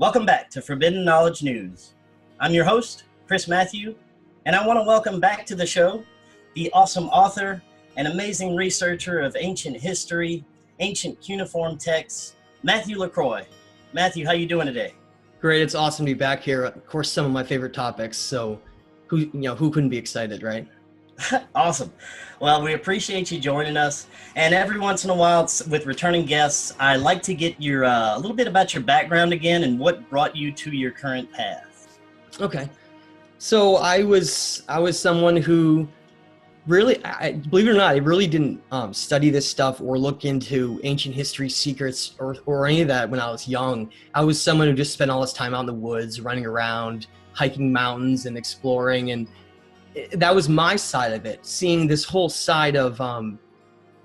Welcome back to Forbidden Knowledge News. I'm your host, Chris Matthew, and I want to welcome back to the show the awesome author and amazing researcher of ancient history, ancient cuneiform texts, Matthew LaCroix. Matthew, how you doing today? Great, it's awesome to be back here. Of course, some of my favorite topics, so who couldn't be excited, right? Awesome. Well, we appreciate you joining us. And every once in a while, with returning guests, I like to get your a little bit about your background again and what brought you to your current path. Okay. So I was someone who really, believe it or not, I really didn't study this stuff or look into ancient history secrets or any of that when I was young. I was someone who just spent all his time out in the woods, running around, hiking mountains and exploring, and that was my side of it, seeing this whole side of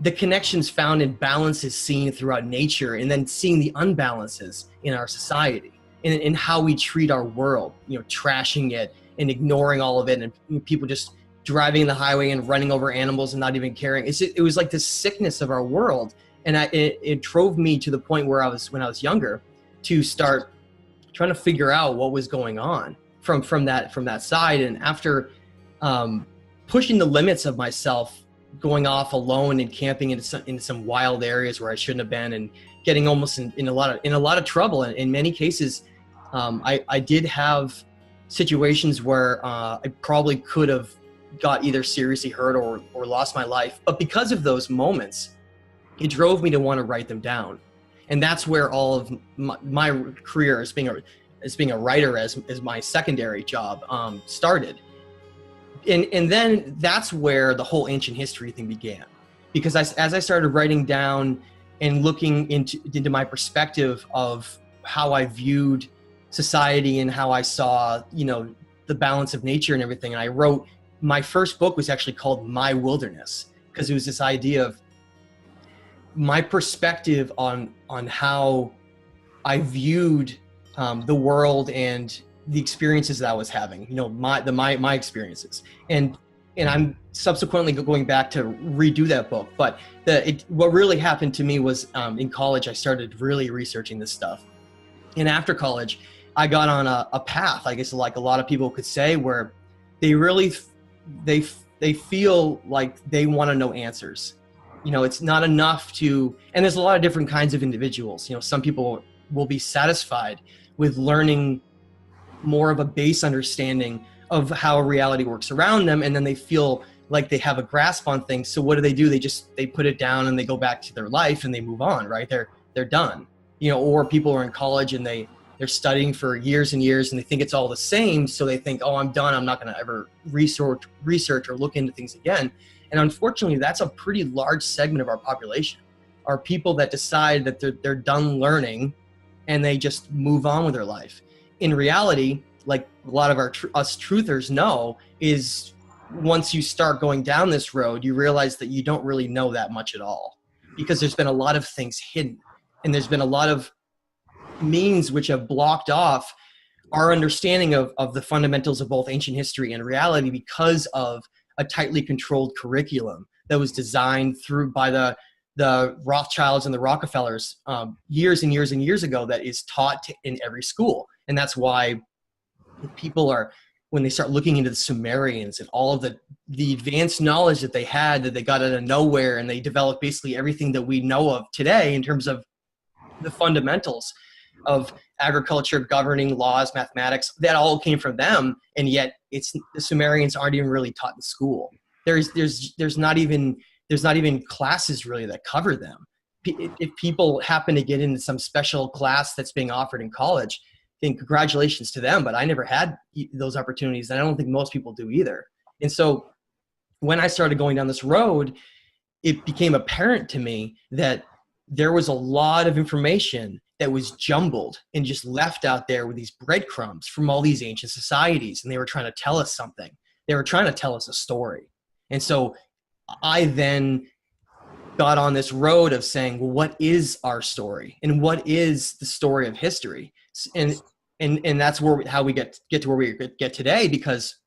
the connections found in balances seen throughout nature, and then seeing the unbalances in our society and in how we treat our world, trashing it and ignoring all of it, and people just driving the highway and running over animals and not even caring. It was like this sickness of our world, and it drove me to the point where when I was younger, to start trying to figure out what was going on from that side. And after pushing the limits of myself, going off alone and camping into some wild areas where I shouldn't have been, and getting almost in a lot of trouble. And in many cases, I did have situations where I probably could have got either seriously hurt or lost my life. But because of those moments, it drove me to want to write them down. And that's where all of my career as being a writer, as my secondary job, started. And then that's where the whole ancient history thing began, because as I started writing down and looking into my perspective of how I viewed society and how I saw, the balance of nature and everything. And I wrote, my first book was actually called My Wilderness, because it was this idea of my perspective on how I viewed the world and the experiences that I was having, my experiences. And I'm subsequently going back to redo that book. But what really happened to me was in college, I started really researching this stuff. And after college, I got on a path, I guess, like a lot of people could say, where they really, they feel like they want to know answers. It's not enough and there's a lot of different kinds of individuals. Some people will be satisfied with learning more of a base understanding of how reality works around them, and then they feel like they have a grasp on things. So what do? They put it down and they go back to their life and they move on, right? They're done. Or people are in college and they're studying for years and years and they think it's all the same, so they think, oh, I'm done, I'm not going to ever research or look into things again. And unfortunately, that's a pretty large segment of our population, are people that decide that they're done learning and they just move on with their life. In reality, like a lot of us truthers know, is once you start going down this road, you realize that you don't really know that much at all, because there's been a lot of things hidden, and there's been a lot of means which have blocked off our understanding of the fundamentals of both ancient history and reality, because of a tightly controlled curriculum that was designed by the Rothschilds and the Rockefellers years and years and years ago, that is taught in every school. And that's why people when they start looking into the Sumerians and all of the advanced knowledge that they had, that they got out of nowhere, and they developed basically everything that we know of today in terms of the fundamentals of agriculture, governing, laws, mathematics, that all came from them. And yet the Sumerians aren't even really taught in school. There's not even classes really that cover them. If people happen to get into some special class that's being offered in college, then congratulations to them, but I never had those opportunities, and I don't think most people do either. And so when I started going down this road, it became apparent to me that there was a lot of information that was jumbled and just left out there with these breadcrumbs from all these ancient societies, and they were trying to tell us something. They were trying to tell us a story. And so I then got on this road of saying, well, what is our story, and what is the story of history? And that's how we get to where we get today, because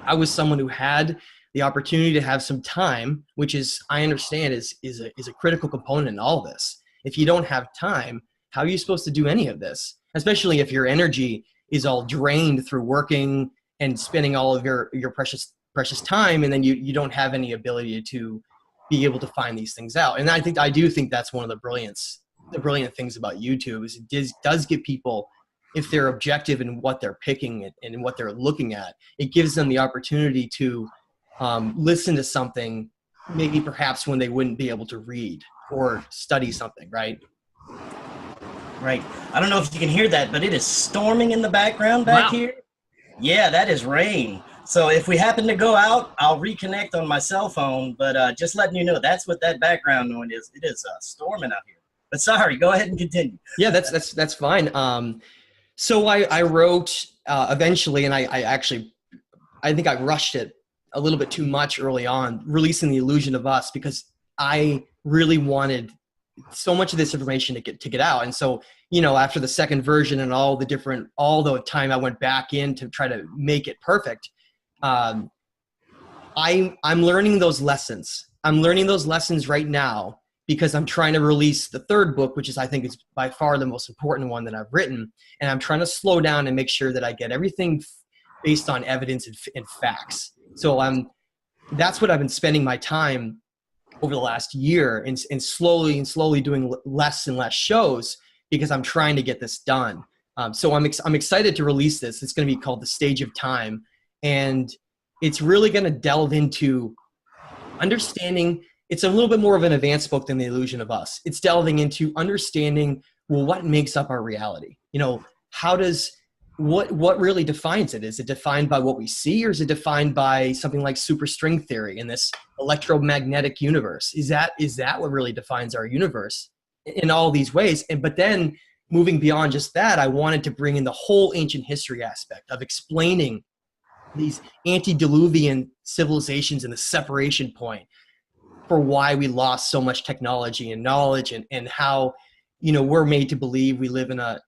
I was someone who had the opportunity to have some time, which is, I understand, is a critical component in all this. If you don't have time, how are you supposed to do any of this? especially if your energy is all drained through working and spending all of your precious time, and then you don't have any ability to be able to find these things out. And I do think that's one of the brilliant things about YouTube is it does give people, if they're objective in what they're picking and in what they're looking at, it gives them the opportunity to listen to something maybe perhaps when they wouldn't be able to read or study something, right? Right. I don't know if you can hear that, but it is storming in the background back here. Yeah, that is rain. So if we happen to go out, I'll reconnect on my cell phone, but just letting you know, that's what that background noise is. It is storming out here. But sorry, go ahead and continue. Yeah, that's fine. So I wrote eventually, and I think I rushed it a little bit too much early on, releasing The Illusion of Us, because I really wanted so much of this information to get out. And so, after the second version and all the time I went back in to try to make it perfect, I'm learning those lessons. I'm learning those lessons right now because I'm trying to release the third book, which I think is by far the most important one that I've written. And I'm trying to slow down and make sure that I get everything based on evidence and facts. So that's what I've been spending my time over the last year and slowly doing less and less shows because I'm trying to get this done. So I'm excited to release this. It's going to be called The Stage of Time. And it's really going to delve into understanding. It's a little bit more of an advanced book than The Illusion of Us. It's delving into understanding, well, what makes up our reality? What really defines it? Is it defined by what we see, or is it defined by something like superstring theory in this electromagnetic universe? Is that what really defines our universe in all these ways? But then moving beyond just that, I wanted to bring in the whole ancient history aspect of explaining these antediluvian civilizations and the separation point for why we lost so much technology and knowledge, and how, we're made to believe we live in a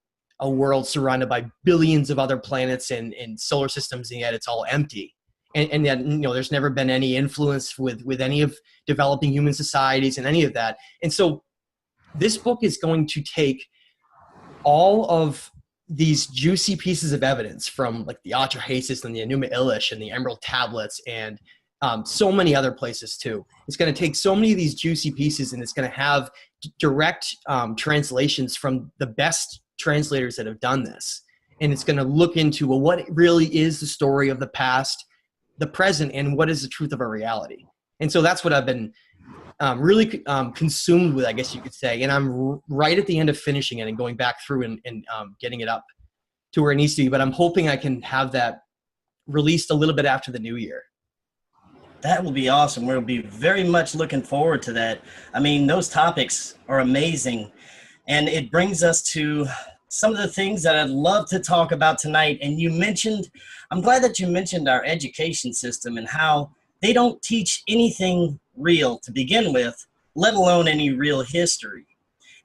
world surrounded by billions of other planets and solar systems, and yet it's all empty. And yet, there's never been any influence with any of developing human societies and any of that. And so this book is going to take all of these juicy pieces of evidence from like the Atrahasis and the Enuma Elish and the Emerald Tablets and so many other places too. It's going to take so many of these juicy pieces, and it's going to have direct translations from the best translators that have done this. And it's going to look into, well, what really is the story of the past, the present, and what is the truth of our reality. And so that's what I've been really consumed with, I guess you could say. And I'm right at the end of finishing it and going back through and getting it up to where it needs to be. But I'm hoping I can have that released a little bit after the new year. That will be awesome. We'll be very much looking forward to that. I mean, those topics are amazing. And it brings us to some of the things that I'd love to talk about tonight. And I'm glad that you mentioned our education system and how they don't teach anything real to begin with, let alone any real history.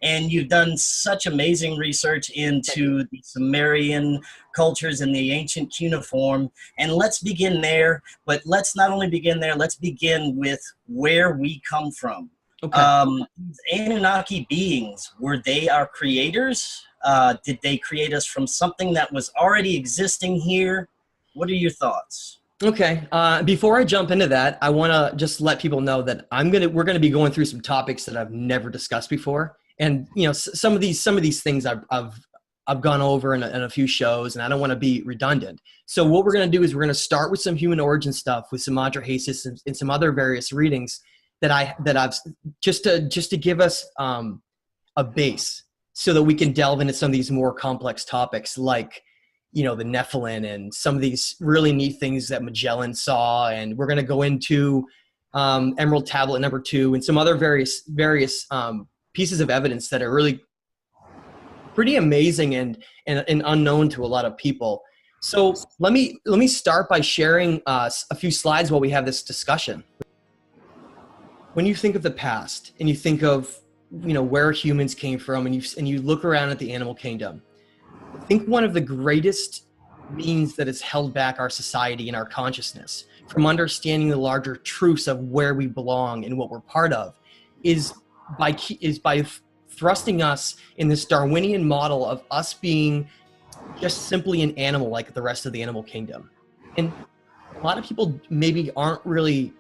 And you've done such amazing research into the Sumerian cultures and the ancient cuneiform. And let's begin there. But let's not only begin there, let's begin with where we come from. Okay. Anunnaki beings, were they our creators? Did they create us from something that was already existing here? What are your thoughts? Okay. Before I jump into that, I want to just let people know that we're going to be going through some topics that I've never discussed before. And some of these things I've gone over in a few shows, and I don't want to be redundant. So what we're going to do is we're going to start with some human origin stuff, with some Atrahasis and some other various readings that I've just to give us a base, so that we can delve into some of these more complex topics, like the Nephilim and some of these really neat things that Magellan saw. And we're going to go into Emerald Tablet number 2 and some other various pieces of evidence that are really pretty amazing and unknown to a lot of people. So let me start by sharing a few slides while we have this discussion. When you think of the past and you think of where humans came from, and you look around at the animal kingdom, I think one of the greatest means that has held back our society and our consciousness from understanding the larger truths of where we belong and what we're part of is by thrusting us in this Darwinian model of us being just simply an animal like the rest of the animal kingdom. And a lot of people maybe aren't really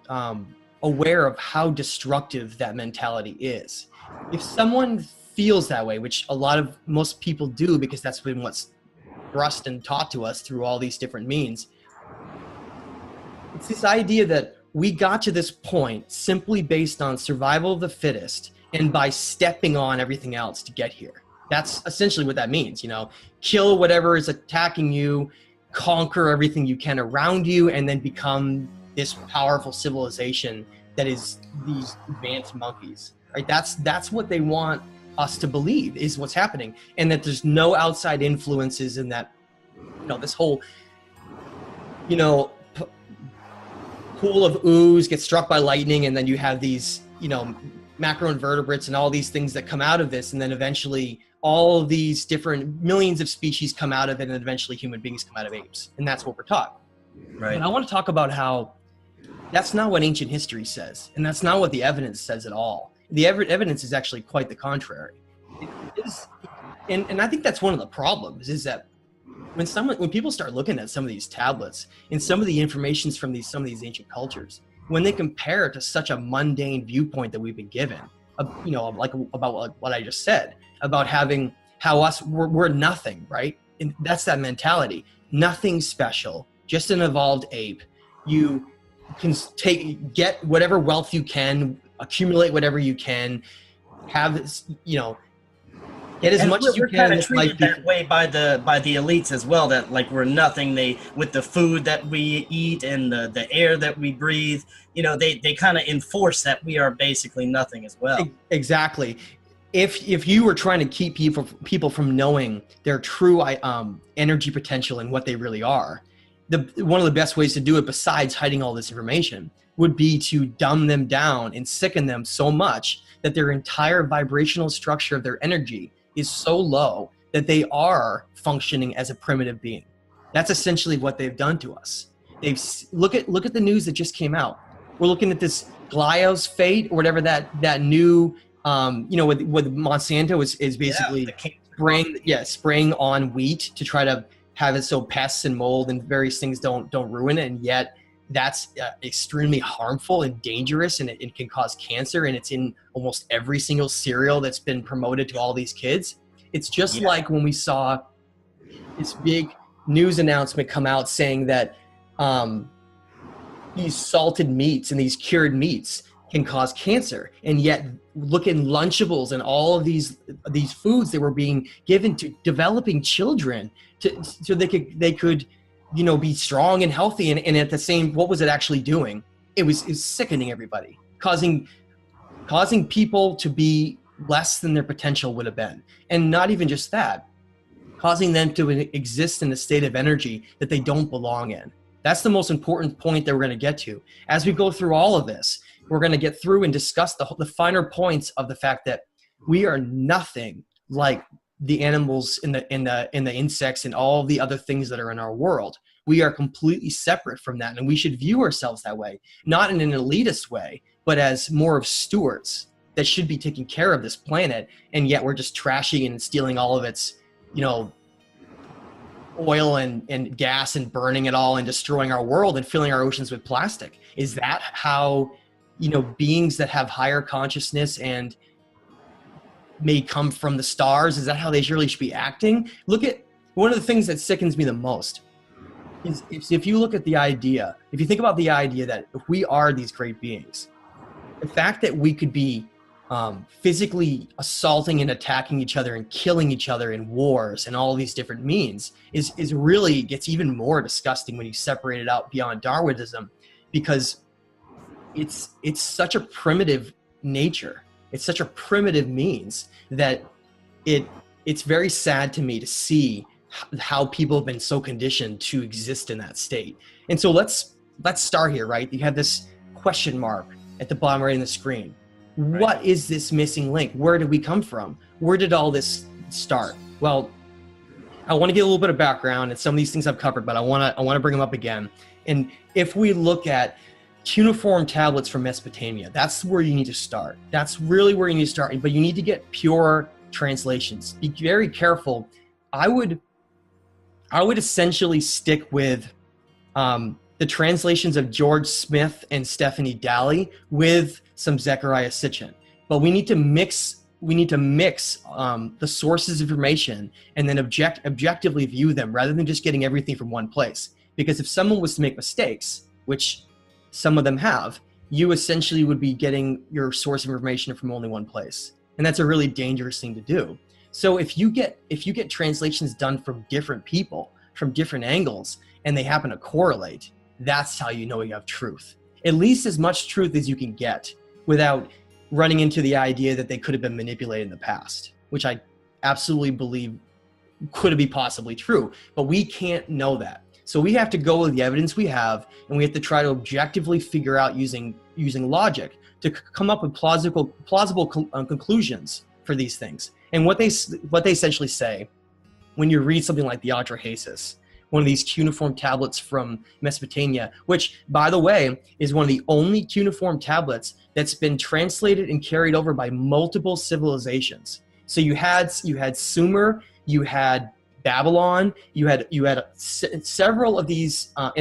aware of how destructive that mentality is. If someone feels that way, which most people do, because that's been what's thrust and taught to us through all these different means, it's this idea that we got to this point simply based on survival of the fittest and by stepping on everything else to get here. That's essentially what that means, kill whatever is attacking you, conquer everything you can around you, and then become this powerful civilization that is these advanced monkeys, right? That's what they want us to believe is what's happening, and that there's no outside influences in that, this whole, pool of ooze gets struck by lightning, and then you have these, macroinvertebrates and all these things that come out of this, and then eventually all of these different millions of species come out of it, and eventually human beings come out of apes. And that's what we're taught. Right. And I want to talk about how that's not what ancient history says, and that's not what the evidence says at all. The evidence is actually quite the contrary. It is, and I think that's one of the problems, is that when people start looking at some of these tablets and some of the informations from some of these ancient cultures, when they compare it to such a mundane viewpoint that we've been given, like about what I just said, about having how we're nothing, right? And that's that mentality. Nothing special, just an evolved ape. You can get whatever wealth you can, accumulate whatever you can, have this, get as much as you can. We're kind of treated that way by the elites as well. That like we're nothing. With the food that we eat and the air that we breathe, they kind of enforce that we are basically nothing as well. Exactly. If you were trying to keep people from knowing their true energy potential and what they really are, one of the best ways to do it, besides hiding all this information, would be to dumb them down and sicken them so much that their entire vibrational structure of their energy is so low that they are functioning as a primitive being. That's essentially what they've done to us. Look at the news that just came out. We're looking at this Glio's fate, or whatever that new with Monsanto is basically spraying on wheat to try to have it so pests and mold and various things don't ruin it, and yet that's extremely harmful and dangerous, and it can cause cancer, and it's in almost every single cereal that's been promoted to all these kids. It's just like when we saw this big news announcement come out saying that these salted meats and these cured meats can cause cancer, and yet look at Lunchables and all of these foods that were being given to developing children so they could be strong and healthy, and at the same, what was it actually doing? It was sickening everybody, causing people to be less than their potential would have been, and not even just that, causing them to exist in a state of energy that they don't belong in. That's the most important point that we're going to get to as we go through all of this. We're going to get through and discuss the finer points of the fact that we are nothing like the animals in the insects and all the other things that are in our world. We are completely separate from that, and we should view ourselves that way, not in an elitist way, but as more of stewards that should be taking care of this planet, and yet we're just trashing and stealing all of its, oil and gas and burning it all and destroying our world and filling our oceans with plastic. Is that how, beings that have higher consciousness and may come from the stars, is that how they really should be acting? Look at one of the things that sickens me the most is if you look at if you think about the idea that if we are these great beings, the fact that we could be physically assaulting and attacking each other and killing each other in wars and all these different means is really gets even more disgusting when you separate it out beyond Darwinism, because it's such a primitive nature. It's such a primitive means that it's very sad to me to see how people have been so conditioned to exist in that state. And so let's start here, right? You have this question mark at the bottom right of the screen. Right. What is this missing link? Where did we come from? Where did all this start? Well, I want to get a little bit of background, and some of these things I've covered, but I want to bring them up again. And if we look at cuneiform tablets from Mesopotamia. That's where you need to start. That's really where you need to start. But you need to get pure translations. Be very careful. I would essentially stick with the translations of George Smith and Stephanie Daly with some Zechariah Sitchin. But we need to mix the sources of information and then objectively view them rather than just getting everything from one place. Because if someone was to make mistakes, which some of them have, you essentially would be getting your source of information from only one place. And that's a really dangerous thing to do. So if you get translations done from different people, from different angles, and they happen to correlate, that's how you know you have truth. At least as much truth as you can get without running into the idea that they could have been manipulated in the past, which I absolutely believe could be possibly true, but we can't know that. So we have to go with the evidence we have, and we have to try to objectively figure out using logic to come up with plausible conclusions for these things. And what they essentially say when you read something like the Atrahasis, one of these cuneiform tablets from Mesopotamia, which, by the way, is one of the only cuneiform tablets that's been translated and carried over by multiple civilizations. So you had Sumer, you had Babylon, you had several of these up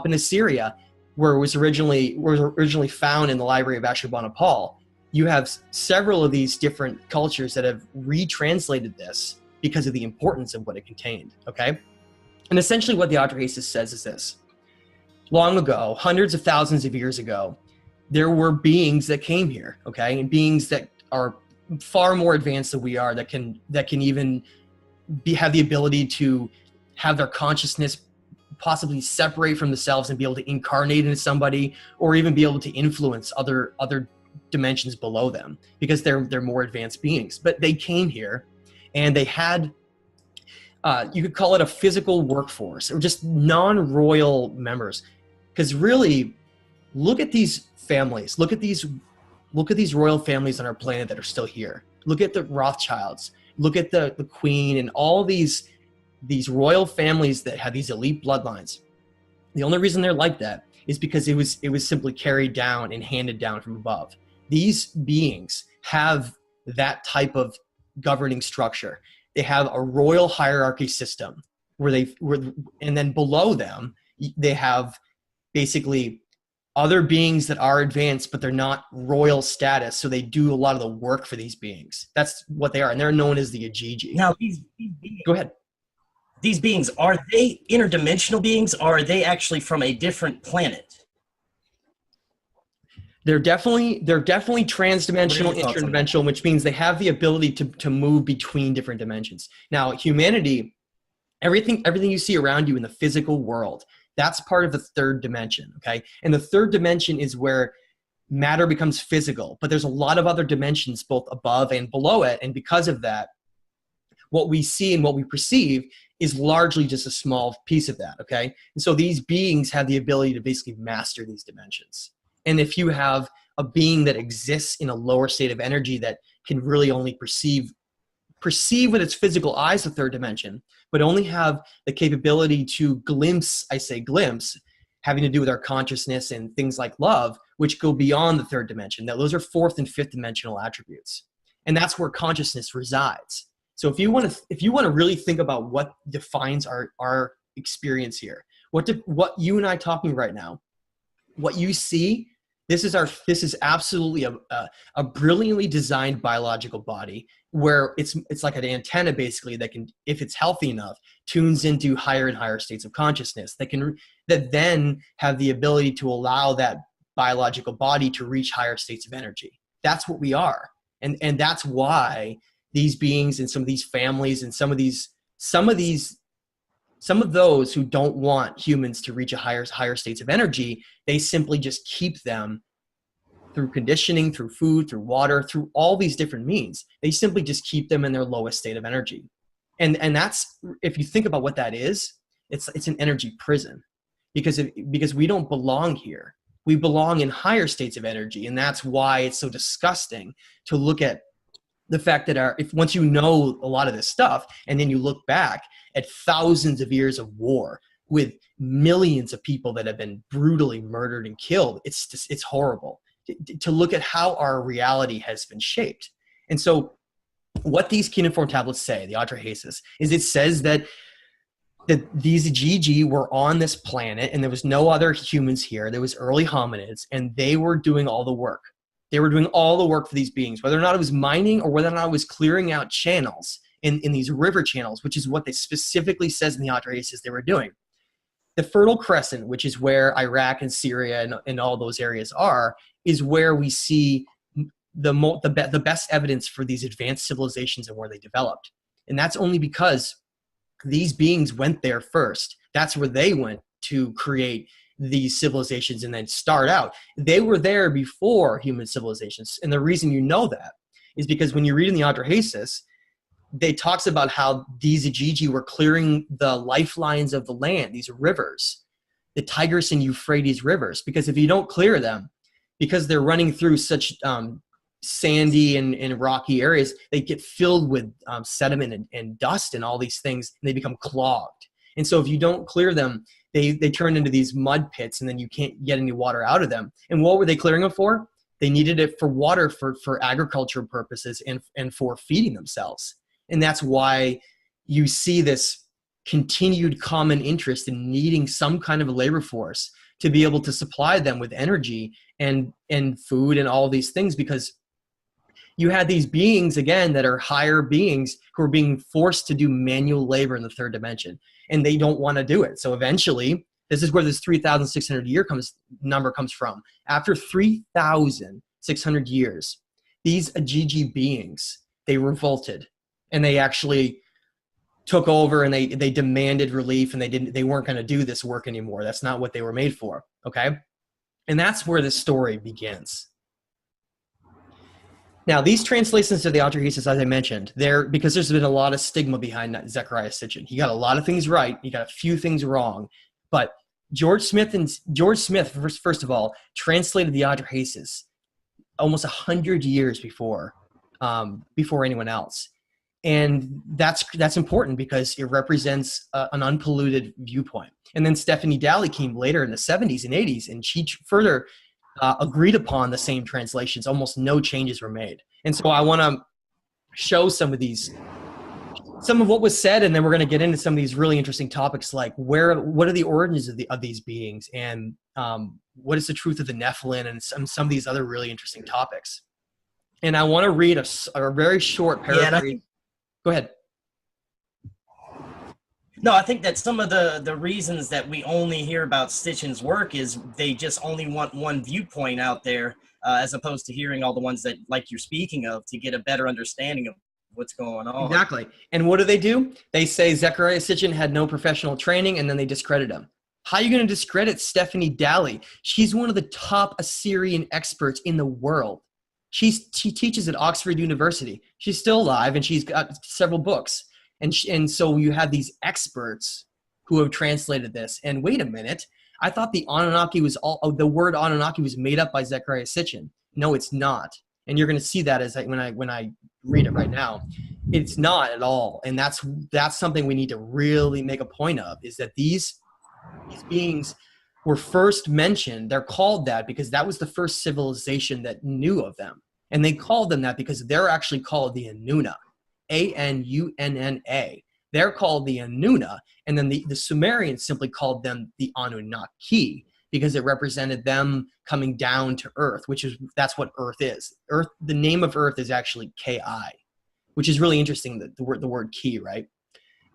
in Assyria, where it was originally found in the library of Ashurbanipal. You have several of these different cultures that have retranslated this because of the importance of what it contained. Okay. And essentially what the Atrahasis says is this: long ago, hundreds of thousands of years ago, there were beings that came here, okay? And beings that are far more advanced than we are, that can even have the ability to have their consciousness possibly separate from themselves and be able to incarnate into somebody, or even be able to influence other dimensions below them, because they're more advanced beings. But they came here and they had you could call it a physical workforce, or just non-royal members. Because really, look at these families. Look at these royal families on our planet that are still here. Look at the Rothschilds. Look at the Queen and all these royal families that have these elite bloodlines. The only reason they're like that is because it was simply carried down and handed down from above. These beings have that type of governing structure. They have a royal hierarchy system and then below them, they have basically other beings that are advanced, but they're not royal status. So they do a lot of the work for these beings. That's what they are. And they're known as the Ajiji. Now, these beings, go ahead. These beings, are they interdimensional beings, or are they actually from a different planet? They're definitely transdimensional, interdimensional, which means they have the ability to move between different dimensions. Now, humanity, everything you see around you in the physical world, that's part of the third dimension, okay? And the third dimension is where matter becomes physical, but there's a lot of other dimensions both above and below it, and because of that, what we see and what we perceive is largely just a small piece of that, okay? And so these beings have the ability to basically master these dimensions. And if you have a being that exists in a lower state of energy that can really only perceive with its physical eyes the third dimension, but only have the capability to glimpse, having to do with our consciousness and things like love, which go beyond the third dimension. Now, those are fourth and fifth dimensional attributes. And that's where consciousness resides. So if you want to really think about what defines our experience here, what you and I talking right now, what you see, this is absolutely a brilliantly designed biological body where it's like an antenna basically that can, if it's healthy enough, tunes into higher and higher states of consciousness that then have the ability to allow that biological body to reach higher states of energy. That's what we are. And that's why these beings and some of these families and some of those who don't want humans to reach a higher states of energy, they simply just keep them through conditioning, through food, through water, through all these different means. They simply just keep them in their lowest state of energy. And that's, if you think about what that is, it's an energy prison, because we don't belong here. We belong in higher states of energy. And that's why it's so disgusting to look at the fact that once you know a lot of this stuff, and then you look back at thousands of years of war, with millions of people that have been brutally murdered and killed. It's horrible to look at how our reality has been shaped. And so what these cuneiform tablets say, the Atrahasis, is it says that these GG were on this planet and there was no other humans here. There was early hominids and they were doing all the work. They were doing all the work for these beings, whether or not it was mining or whether or not it was clearing out channels in these river channels, which is what they specifically says in the Atrahasis they were doing. The Fertile Crescent, which is where Iraq and Syria and all those areas are, is where we see the best evidence for these advanced civilizations and where they developed. And that's only because these beings went there first. That's where they went to create these civilizations and then start out. They were there before human civilizations. And the reason you know that is because when you read in the Atrahasis, they talks about how these Igigi were clearing the lifelines of the land, these rivers, the Tigris and Euphrates rivers, because if you don't clear them, because they're running through such sandy and rocky areas, they get filled with sediment and dust and all these things, and they become clogged. And so if you don't clear them, they turn into these mud pits, and then you can't get any water out of them. And what were they clearing them for? They needed it for water, for agriculture purposes and for feeding themselves. And that's why you see this continued common interest in needing some kind of a labor force to be able to supply them with energy and food and all these things, because you had these beings, again, that are higher beings who are being forced to do manual labor in the third dimension, and they don't want to do it. So eventually, this is where this 3,600 year number comes from. After 3,600 years, these Igigi beings, they revolted, and they actually took over, and they demanded relief, and they weren't going to do this work anymore. That's not what they were made for, okay? And that's where the story begins. Now, these translations of the Atrahasis, as I mentioned, because there's been a lot of stigma behind Zecharia Sitchin. He got a lot of things right. He got a few things wrong. But George Smith, first of all, translated the Atrahasis almost 100 years before anyone else. And that's important because it represents an unpolluted viewpoint. And then Stephanie Dalley came later in the 70s and 80s, and she further agreed upon the same translations. Almost no changes were made. And so I want to show some of what was said, and then we're going to get into some of these really interesting topics, like what are the origins of these beings, and what is the truth of the Nephilim, and some of these other really interesting topics. And I want to read a very short paraphrase. Yeah, Go ahead. No, I think that some of the reasons that we only hear about Sitchin's work is they just only want one viewpoint out there, as opposed to hearing all the ones that, like you're speaking of, to get a better understanding of what's going on. Exactly. And what do? They say Zecharia Sitchin had no professional training, and then they discredit him. How are you going to discredit Stephanie Dalley? She's one of the top Assyrian experts in the world. She teaches at Oxford University. She's still alive, and she's got several books. And so you have these experts who have translated this. And wait a minute, I thought the word Anunnaki was made up by Zecharia Sitchin. No, it's not. And you're going to see that when I read it right now. It's not at all. And that's something we need to really make a point of, is that these beings were first mentioned. They're called that because that was the first civilization that knew of them. And they called them that because they're actually called the Anunna, Anunna. They're called the Anunna, and then the Sumerians simply called them the Anunnaki because it represented them coming down to Earth, that's what Earth is. Earth, the name of Earth is actually Ki, which is really interesting, the word Ki, right?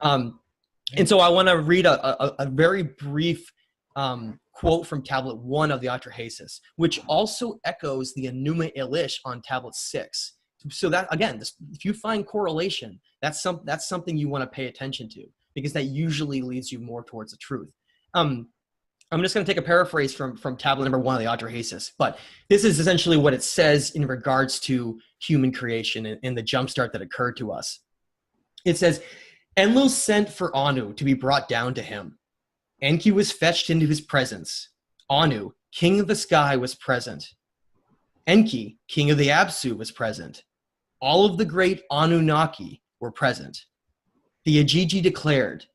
And so I want to read a very brief quote from Tablet 1 of the Atrahasis, which also echoes the Enuma Elish on Tablet 6. So that, again, if you find correlation, that's something you want to pay attention to, because that usually leads you more towards the truth. I'm just going to take a paraphrase from tablet number 1 of the Atrahasis, but this is essentially what it says in regards to human creation and the jumpstart that occurred to us. It says, Enlil sent for Anu to be brought down to him. Enki was fetched into his presence. Anu, king of the sky, was present. Enki, king of the Absu, was present. All of the great Anunnaki were present. The Igigi declared,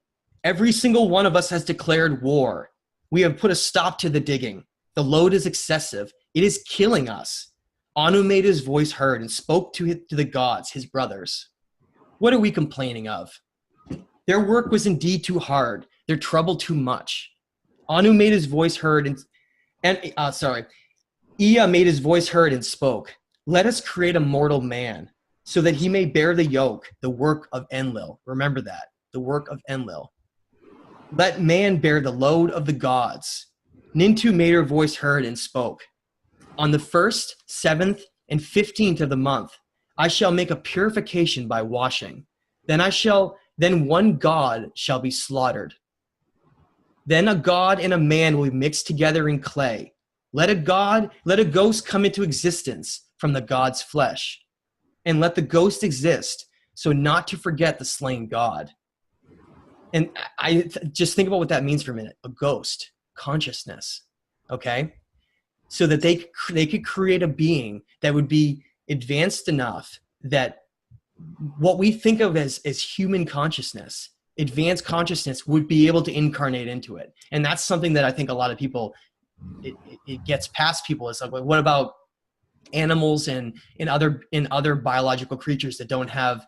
Every single one of us has declared war. We have put a stop to the digging. The load is excessive. It is killing us. Anu made his voice heard and spoke to the gods, his brothers. What are we complaining of? Their work was indeed too hard, their trouble too much. Anu made his voice heard Ea made his voice heard and spoke. Let us create a mortal man so that he may bear the yoke, the work of Enlil. Remember that, the work of Enlil. Let man bear the load of the gods. Nintu made her voice heard and spoke. On the 1st, 7th, and 15th of the month, I shall make a purification by washing. Then one god shall be slaughtered. Then a god and a man will be mixed together in clay. Let a ghost come into existence from the god's flesh. And let the ghost exist, so not to forget the slain god. And I just think about what that means for a minute. A ghost, consciousness, okay? So that they could create a being that would be advanced enough that what we think of as human consciousness, advanced consciousness, would be able to incarnate into it. And that's something that I think a lot of people, it gets past people. It's like, what about animals and in other biological creatures that don't have,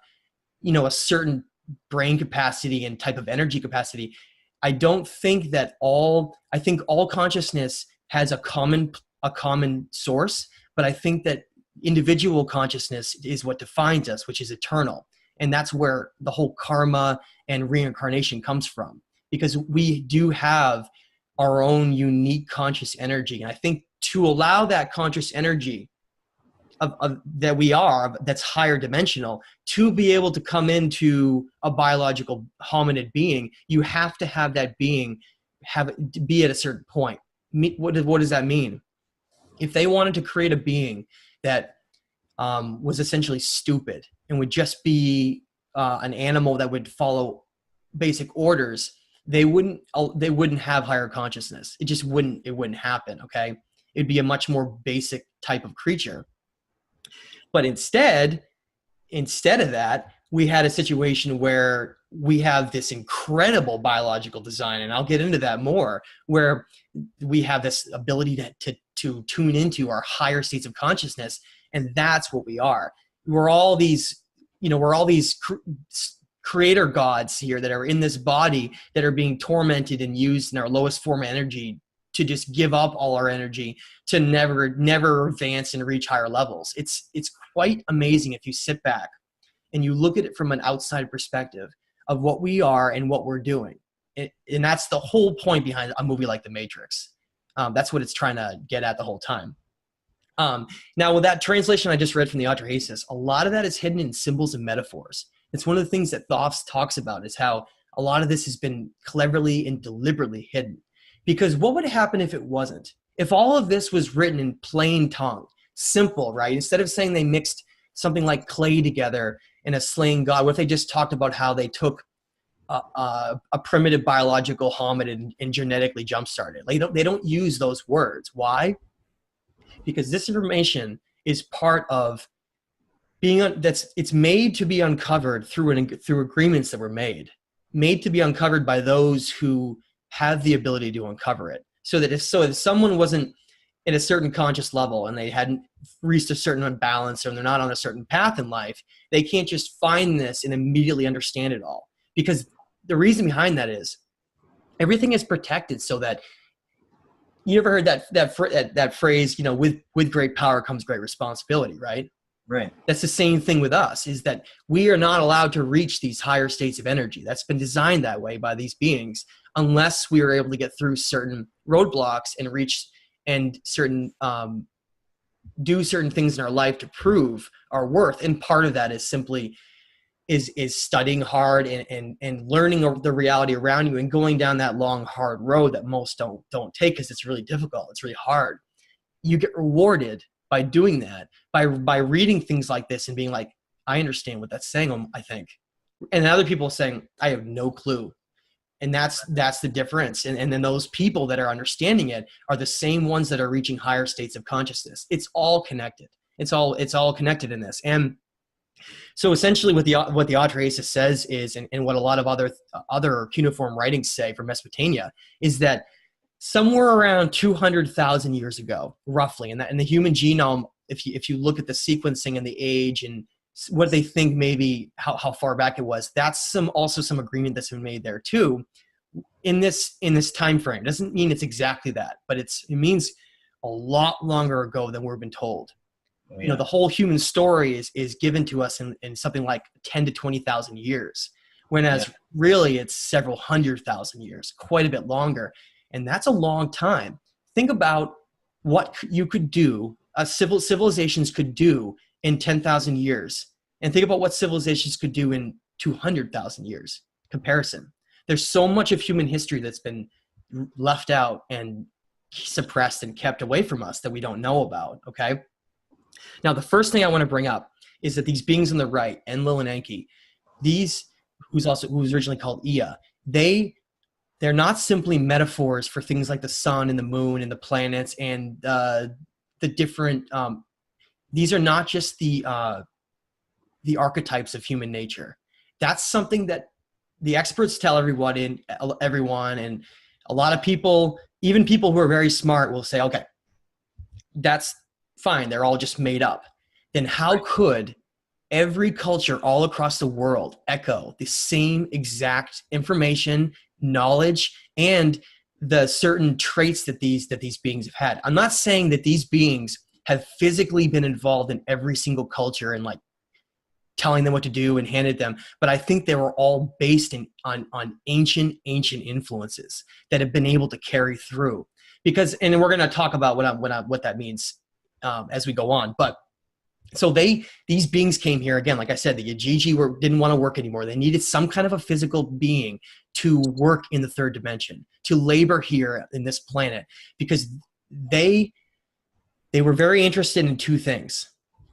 a certain brain capacity and type of energy capacity? I think all consciousness has a common source, but I think that individual consciousness is what defines us, which is eternal. And that's where the whole karma and reincarnation comes from, because we do have our own unique conscious energy. And I think to allow that conscious energy that we are, that's higher dimensional, to be able to come into a biological hominid being, you have to have that being be at a certain point. What does that mean? If they wanted to create a being that was essentially stupid and would just be an animal that would follow basic orders, they wouldn't have higher consciousness. It wouldn't happen. Okay, it'd be a much more basic type of creature. But instead of that, we had a situation where we have this incredible biological design, and I'll get into that more, where we have this ability to tune into our higher states of consciousness, and that's what we are. We're all these creator gods here that are in this body that are being tormented and used in our lowest form of energy to just give up all our energy to never advance and reach higher levels. It's quite amazing if you sit back and you look at it from an outside perspective of what we are and what we're doing. And that's the whole point behind a movie like The Matrix. That's what it's trying to get at the whole time. Now, with that translation I just read from the Atrahasis, a lot of that is hidden in symbols and metaphors. It's one of the things that Thoth talks about, is how a lot of this has been cleverly and deliberately hidden. Because what would happen if it wasn't? If all of this was written in plain tongue, simple, right? Instead of saying they mixed something like clay together in a slain god, what if they just talked about how they took a primitive biological hominid and genetically jump-started? They don't use those words. Why? Because this information is part of it's made to be uncovered through agreements that were made to be uncovered by those who have the ability to uncover it. So that if someone wasn't at a certain conscious level and they hadn't reached a certain imbalance, or they're not on a certain path in life, they can't just find this and immediately understand it all. Because the reason behind that is everything is protected, so that you ever heard that phrase, with great power comes great responsibility, right? Right. That's the same thing with us, is that we are not allowed to reach these higher states of energy. That's been designed that way by these beings, unless we are able to get through certain roadblocks and reach and do certain things in our life to prove our worth. And part of that is simply is studying hard and learning the reality around you and going down that long, hard road that most don't take, because it's really difficult. It's really hard. You get rewarded by doing that, by reading things like this and being like, I understand what that's saying, I think. And other people saying, I have no clue. And that's the difference. And then those people that are understanding it are the same ones that are reaching higher states of consciousness. It's all connected. It's all connected in this. And So essentially what the Atrahasis says is, and what a lot of other cuneiform writings say from Mesopotamia, is that somewhere around 200,000 years ago, roughly, and the human genome, if you look at the sequencing and the age and what they think maybe how far back it was, that's also some agreement that's been made there too. In this time frame, doesn't mean it's exactly that, but it means a lot longer ago than we've been told. Oh, yeah. You know, the whole human story is given to us in something like 10 to 20,000 years, whereas really it's several 100,000 years, quite a bit longer. And that's a long time. Think about what you could do, civilizations could do in 10,000 years. And think about what civilizations could do in 200,000 years comparison. There's so much of human history that's been left out and suppressed and kept away from us that we don't know about, okay? Now, the first thing I want to bring up is that these beings on the right, Enlil and Enki, who's originally called Ea, they're not simply metaphors for things like the sun and the moon and the planets and the different, these are not just the archetypes of human nature. That's something that the experts tell everyone, and a lot of people, even people who are very smart, will say, okay, that's fine, they're all just made up. Then how could every culture all across the world echo the same exact information, knowledge, and the certain traits that these beings have had? I'm not saying that these beings have physically been involved in every single culture and like telling them what to do and handed them, but I think they were all based on ancient influences that have been able to carry through. Because, and we're going to talk about what that means as we go on. But so these beings came here again. Like I said, the Yajiji didn't want to work anymore. They needed some kind of a physical being to work in the third dimension, to labor here in this planet, because they were very interested in two things.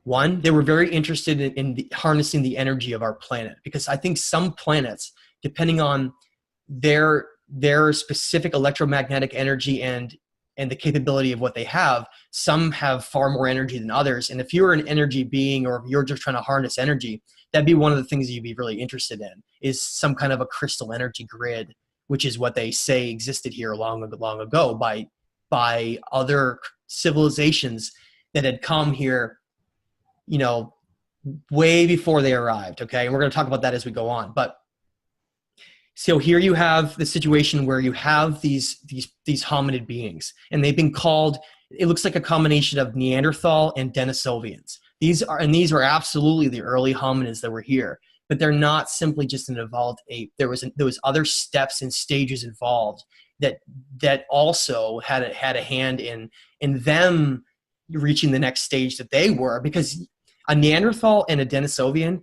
One, they were very interested in harnessing the energy of our planet, because I think some planets, depending on their specific electromagnetic energy and the capability of what they have, some have far more energy than others. And if you're an energy being, or if you're just trying to harness energy, that'd be one of the things that you'd be really interested in, is some kind of a crystal energy grid, which is what they say existed here long ago by other civilizations that had come here, you know, way before they arrived. Okay. And we're going to talk about that as we go on. But so here you have the situation where you have these hominid beings, and they've been called, it looks like a combination of Neanderthal and Denisovians. These are absolutely the early hominids that were here, but they're not simply just an evolved ape. There was other steps and stages involved that also had a hand in them reaching the next stage that they were, because a Neanderthal and a Denisovian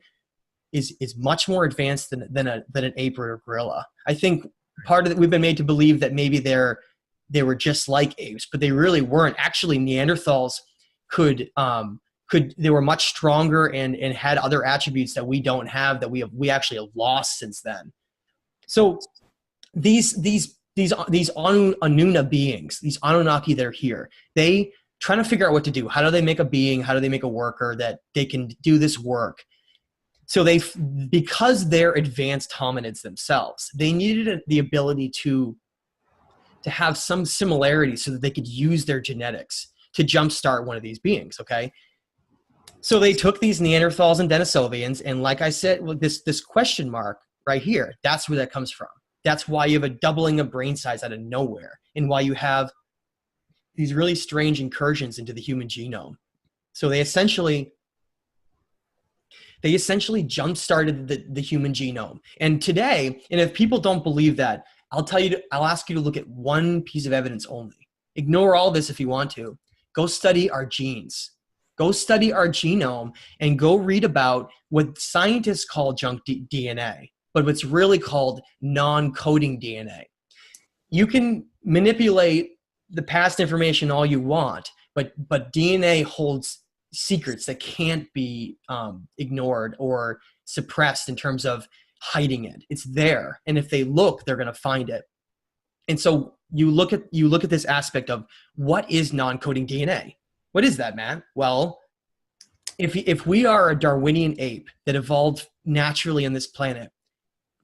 is much more advanced than an ape or a gorilla. I think part of it, we've been made to believe that maybe they were just like apes, but they really weren't. Actually, Neanderthals they were much stronger and had other attributes that we don't have, that we actually have lost since then. So these Anunna beings, these Anunnaki that are here, they trying to figure out what to do. How do they make a being? How do they make a worker that they can do this work? So because they're advanced hominids themselves, they needed the ability to have some similarity so that they could use their genetics to jumpstart one of these beings, okay? So they took these Neanderthals and Denisovians, and like I said, this question mark right here, that's where that comes from. That's why you have a doubling of brain size out of nowhere, and why you have these really strange incursions into the human genome. So they essentially jump-started the human genome. And today, and if people don't believe that, I'll ask you to look at one piece of evidence only. Ignore all this if you want to. Go study our genes. Go study our genome and go read about what scientists call junk DNA, but what's really called non-coding DNA. You can manipulate the past information all you want, but DNA holds secrets that can't be ignored or suppressed in terms of hiding it. It's there, and if they look, they're going to find it. And so you look at this aspect of what is non-coding DNA. What is that, man? Well, if we are a Darwinian ape that evolved naturally on this planet,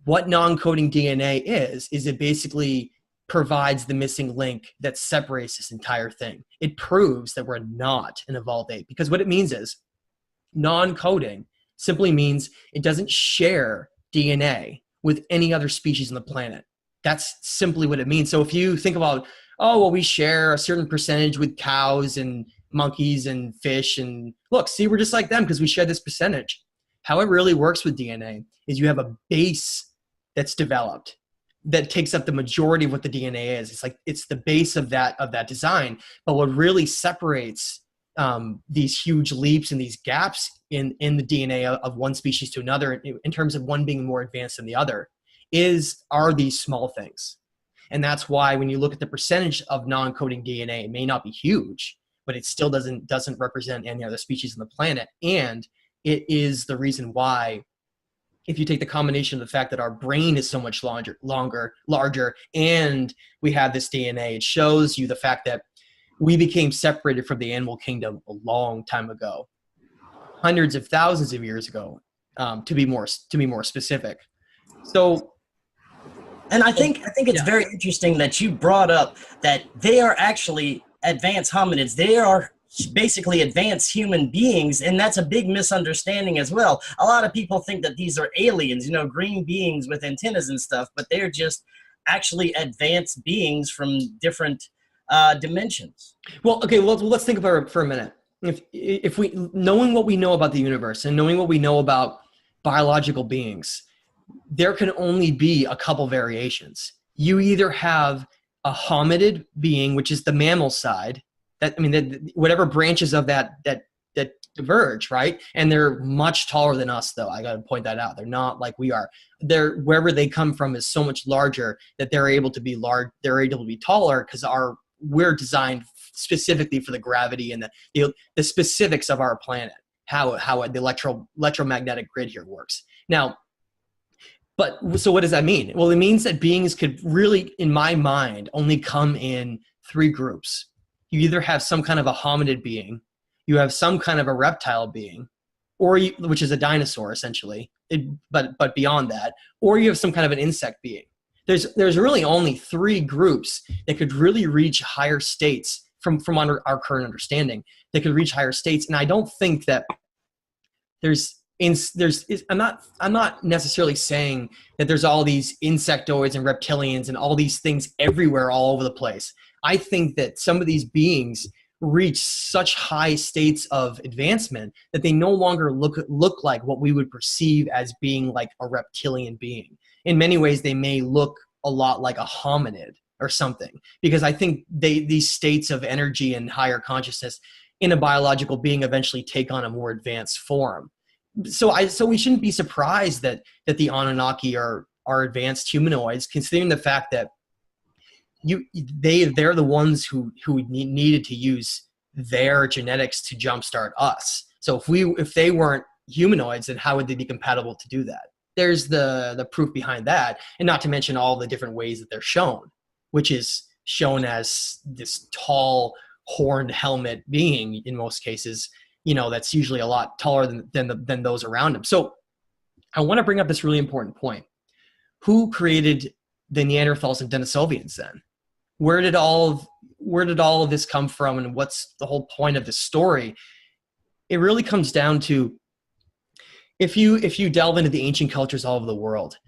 what non-coding DNA is it basically provides the missing link that separates this entire thing. It proves that we're not an evolved ape, because what it means is non-coding simply means it doesn't share DNA with any other species on the planet. That's simply what it means. So if you think about, oh, well, we share a certain percentage with cows and monkeys and fish, and look, see, we're just like them because we share this percentage. How it really works with DNA is you have a base that's developed that takes up the majority of what the DNA is. It's like it's the base of that design. But what really separates these huge leaps and these gaps in the DNA of one species to another, in terms of one being more advanced than the other, are these small things. And that's why when you look at the percentage of non-coding DNA, it may not be huge, but it still doesn't represent any other species on the planet. And it is the reason why, if you take the combination of the fact that our brain is so much larger, and we have this DNA, it shows you the fact that we became separated from the animal kingdom a long time ago, hundreds of thousands of years ago, to be more specific. So, and I think it's very interesting that you brought up that they are actually advanced hominids. They are basically advanced human beings, and that's a big misunderstanding as well. A lot of people think that these are aliens, green beings with antennas and stuff, but they're just actually advanced beings from different dimensions. Well, okay, let's think about it for a minute. If we, knowing what we know about the universe and knowing what we know about biological beings, there can only be a couple variations. You either have a hominid being, which is the mammal side, whatever branches of that diverge, right? And they're much taller than us, though. I got to point that out. They're not like we are. Wherever they come from is so much larger that they're able to be large. They're able to be taller because we're designed specifically for the gravity and the specifics of our planet, how the electromagnetic grid here works. Now, so what does that mean? Well, it means that beings could really, in my mind, only come in three groups. You either have some kind of a hominid being, you have some kind of a reptile being, which is a dinosaur essentially, but beyond that, or you have some kind of an insect being. There's really only three groups that could really reach higher states from under our current understanding. They could reach higher states, and I don't think that I'm not necessarily saying that there's all these insectoids and reptilians and all these things everywhere all over the place. I think that some of these beings reach such high states of advancement that they no longer look like what we would perceive as being like a reptilian being. In many ways, they may look a lot like a hominid or something, because I think these states of energy and higher consciousness in a biological being eventually take on a more advanced form. So we shouldn't be surprised that the Anunnaki are advanced humanoids, considering the fact that they're the ones who needed to use their genetics to jumpstart us. So if they weren't humanoids, then how would they be compatible to do that? There's the proof behind that, and not to mention all the different ways that they're shown, which is shown as this tall horned helmet being in most cases, that's usually a lot taller than those around him. So I want to bring up this really important point. Who created the Neanderthals and Denisovians then? Where did all of this come from, and what's the whole point of this story? It really comes down to, if you delve into the ancient cultures all over the world,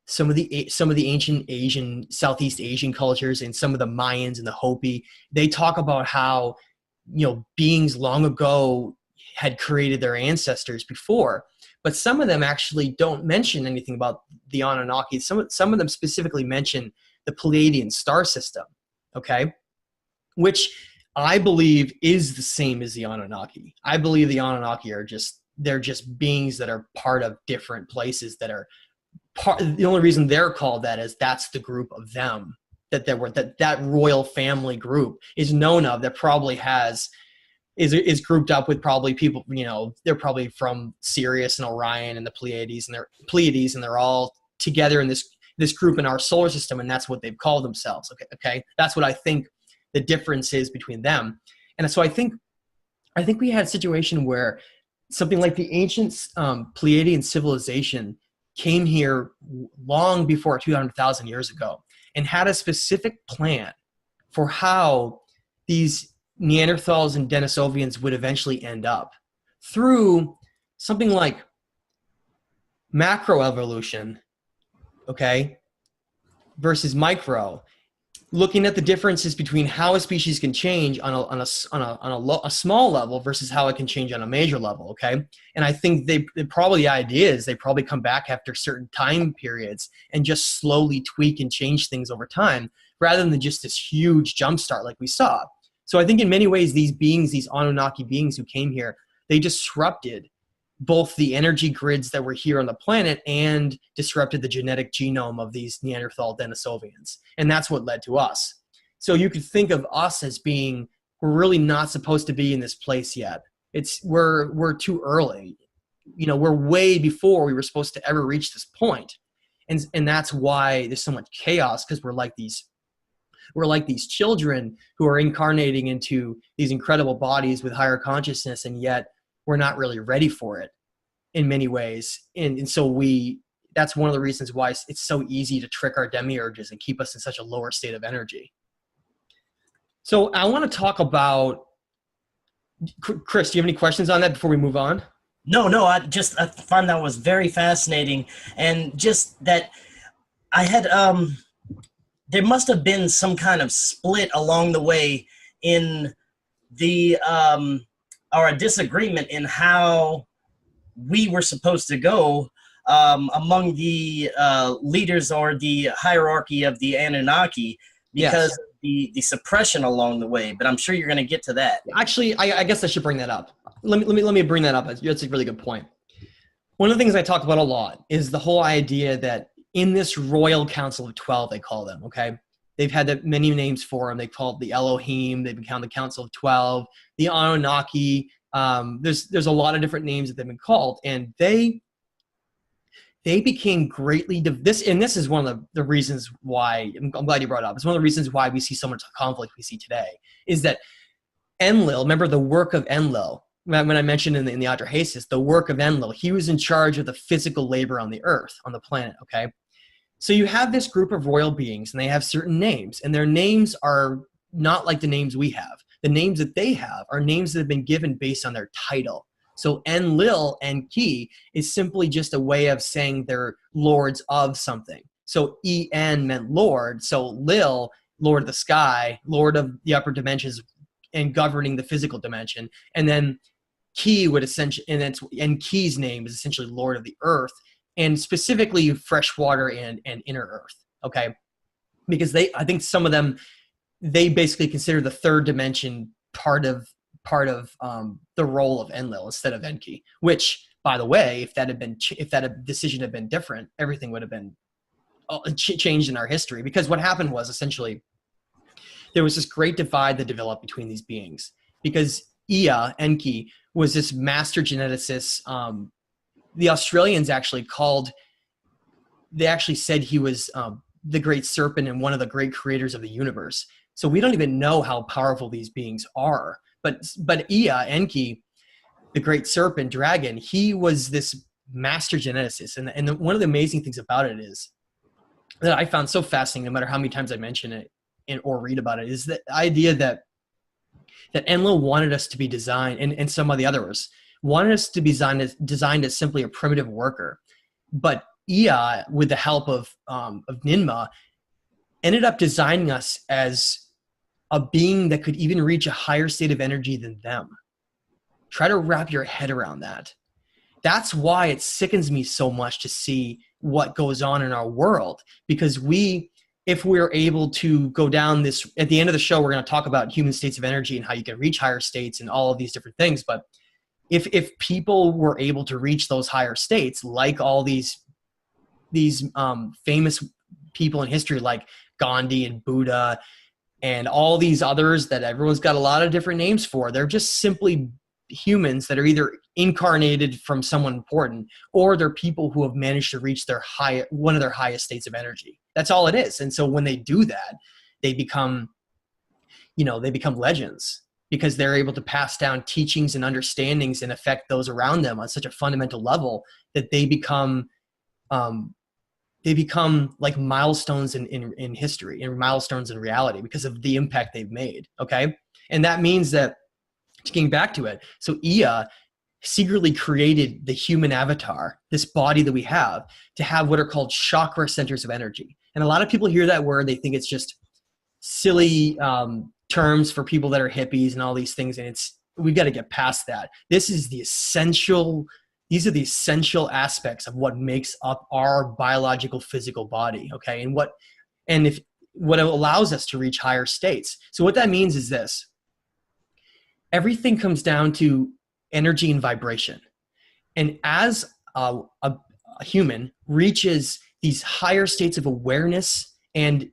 some of the ancient Asian, Southeast Asian cultures, and some of the Mayans and the Hopi, they talk about how beings long ago had created their ancestors before, but some of them actually don't mention anything about the Anunnaki. Some of them specifically mention the Pleiadian star system, okay, which I believe is the same as the Anunnaki. I believe the Anunnaki they're just beings that are part of different places that are the only reason they're called that is that's the group of them that royal family group is known of, that probably is grouped up with probably people, they're probably from Sirius and Orion and the Pleiades, and they're all together in this group in our solar system, and that's what they've called themselves. Okay, that's what I think the difference is between them. And so I think I think we had a situation where something like the ancient Pleiadian civilization came here long before 200,000 years ago and had a specific plan for how these Neanderthals and Denisovians would eventually end up through something like macroevolution, okay, versus micro, looking at the differences between how a species can change on a small level versus how it can change on a major level, okay? And I think the idea is they probably come back after certain time periods and just slowly tweak and change things over time rather than just this huge jumpstart like we saw. So I think in many ways these beings, these Anunnaki beings who came here, they disrupted both the energy grids that were here on the planet and disrupted the genetic genome of these Neanderthal Denisovians. And that's what led to us. So you could think of us as being, we're really not supposed to be in this place yet. We're too early. You know, we're way before we were supposed to ever reach this point. And that's why there's so much chaos, because we're like these children who are incarnating into these incredible bodies with higher consciousness, and yet we're not really ready for it in many ways. And so that's one of the reasons why it's so easy to trick our demiurges and keep us in such a lower state of energy. So I want to talk about, Chris, do you have any questions on that before we move on? No, I found that was very fascinating. And just that I had, there must have been some kind of split along the way in the, or a disagreement in how we were supposed to go among the leaders or the hierarchy of the Anunnaki, because of the suppression along the way. But I'm sure you're going to get to that. Actually, I guess I should bring that up. Let me bring that up. That's a really good point. One of the things I talk about a lot is the whole idea that in this Royal Council of 12, they call them, okay? They've had many names for them. They call it the Elohim. They become the Council of 12, the Anunnaki. There's a lot of different names that they've been called, and they became greatly this is one of the reasons why I'm glad you brought it up. It's one of the reasons why we see so much conflict we see today is that Enlil, remember the work of Enlil, when I mentioned in the Atrahasis, the work of Enlil, he was in charge of the physical labor on the earth, on the planet, okay? So you have this group of royal beings, and they have certain names, and their names are not like the names we have. The names that they have are names that have been given based on their title. So Enlil, Enki, is simply just a way of saying they're lords of something. So En meant lord, so Lil, lord of the sky, lord of the upper dimensions, and governing the physical dimension. And then Ki would essentially, and Ki's name is essentially lord of the earth, and specifically freshwater and inner earth, okay? Because I think some of them, they basically consider the third dimension part of the role of Enlil instead of Enki. Which, by the way, if that decision had been different, everything would have been changed in our history. Because what happened was essentially there was this great divide that developed between these beings. Because Ea, Enki, was this master geneticist. The Australians actually said he was the great serpent and one of the great creators of the universe. So we don't even know how powerful these beings are. But Ea, Enki, the great serpent, dragon, he was this master geneticist. And one of the amazing things about it is that I found so fascinating, no matter how many times I mention it or read about it, is the idea that Enlil wanted us to be designed, and some of the others, wanted us to be designed as simply a primitive worker. But Ea, with the help of Ninmah, ended up designing us as a being that could even reach a higher state of energy than them. Try to wrap your head around that. That's why it sickens me so much to see what goes on in our world, because if we're able to go down this, at the end of the show, we're going to talk about human states of energy and how you can reach higher states and all of these different things. But if people were able to reach those higher states, like all these famous people in history, like Gandhi and Buddha and all these others that everyone's got a lot of different names for, they're just simply humans that are either incarnated from someone important, or they're people who have managed to reach one of their highest states of energy. That's all it is. And so when they do that, they become legends. because they're able to pass down teachings and understandings and affect those around them on such a fundamental level that they become like milestones in history and milestones in reality because of the impact they've made. Okay. And that means that, getting back to it, so Ea secretly created the human avatar, this body that we have, to have what are called chakra centers of energy. And a lot of people hear that word, they think it's just silly terms for people that are hippies and all these things. And we've got to get past that. These are the essential aspects of what makes up our biological physical body. Okay. And what allows us to reach higher states. So what that means is this: everything comes down to energy and vibration. And as a human reaches these higher states of awareness and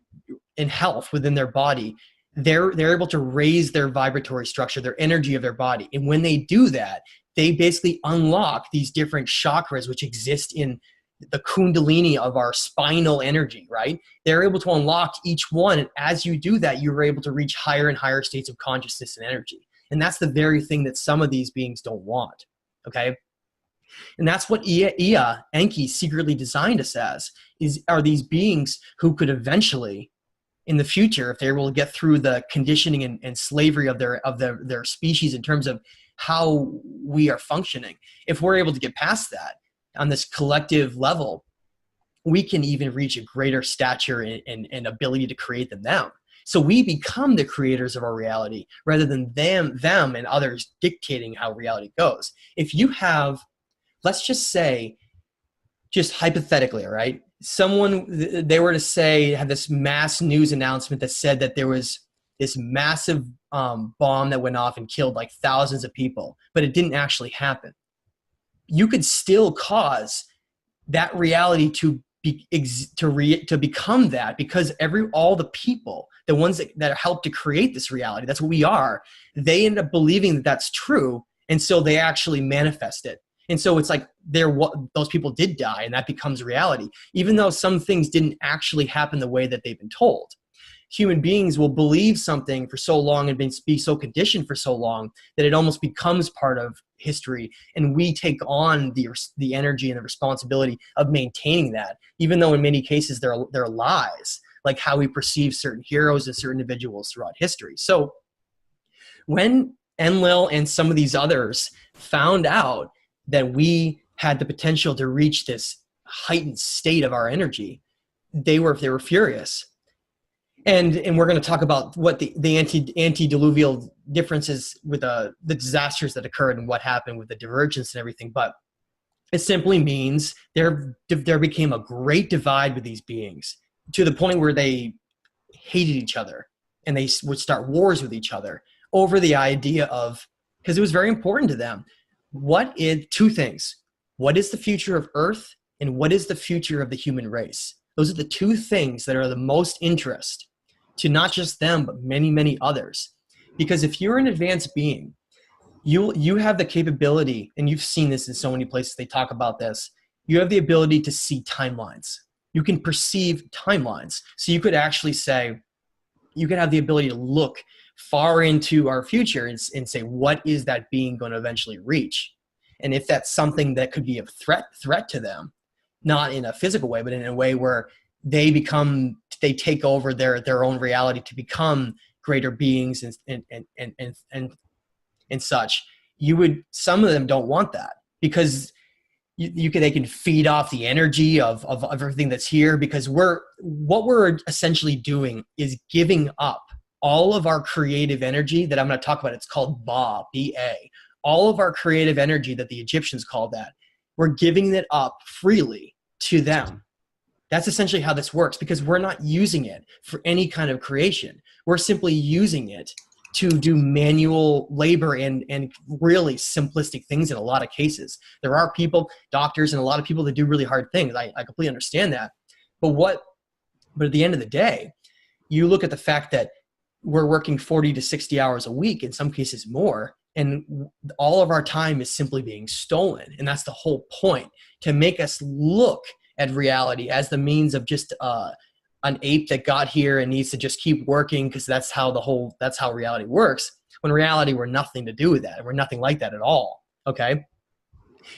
health within their body, they're able to raise their vibratory structure, their energy of their body. And when they do that, they basically unlock these different chakras which exist in the kundalini of our spinal energy, right? They're able to unlock each one. And as you do that, you're able to reach higher and higher states of consciousness and energy. And that's the very thing that some of these beings don't want, okay? And that's what Enki secretly designed us as, are these beings who could eventually, in the future, if they will get through the conditioning and slavery of their species in terms of how we are functioning, if we're able to get past that on this collective level, we can even reach a greater stature and ability to create them down. So we become the creators of our reality rather than them and others dictating how reality goes. If you have, let's just say, just hypothetically, all right, they were to say, have this mass news announcement that said that there was this massive bomb that went off and killed like thousands of people, but it didn't actually happen. You could still cause that reality to become that, because all the people, the ones that helped to create this reality, that's what we are, they end up believing that that's true, and so they actually manifest it. And so it's like those people did die, and that becomes reality, even though some things didn't actually happen the way that they've been told. Human beings will believe something for so long and be so conditioned for so long that it almost becomes part of history, and we take on the energy and the responsibility of maintaining that, even though in many cases they're lies, like how we perceive certain heroes and certain individuals throughout history. So when Enlil and some of these others found out that we had the potential to reach this heightened state of our energy, they were furious. And we're going to talk about what the antediluvial differences with the disasters that occurred and what happened with the divergence and everything. But it simply means there became a great divide with these beings, to the point where they hated each other and they would start wars with each other over the idea of, because it was very important to them, two things: what is the future of Earth and what is the future of the human race? Those are the two things that are the most interest to not just them, but many, many others. Because if you're an advanced being, you have the capability, and you've seen this in so many places, they talk about this, you have the ability to see timelines. You can perceive timelines. So you could actually say, you could have the ability to look far into our future and say, what is that being going to eventually reach? And if that's something that could be a threat to them, not in a physical way, but in a way where they take over their own reality to become greater beings and such. Some of them don't want that, because they can feed off the energy of everything that's here, because what we're essentially doing is giving up all of our creative energy that I'm going to talk about. It's called Ba, B-A. All of our creative energy that the Egyptians called that, we're giving it up freely to them. That's essentially how this works, because we're not using it for any kind of creation. We're simply using it to do manual labor and really simplistic things in a lot of cases. There are people, doctors, and a lot of people that do really hard things. I completely understand that. But at the end of the day, you look at the fact that we're working 40 to 60 hours a week, in some cases more, and all of our time is simply being stolen. And that's the whole point, to make us look at reality as the means of just an ape that got here and needs to just keep working because that's how reality works. When in reality, we're nothing to do with that. We're nothing like that at all. Okay.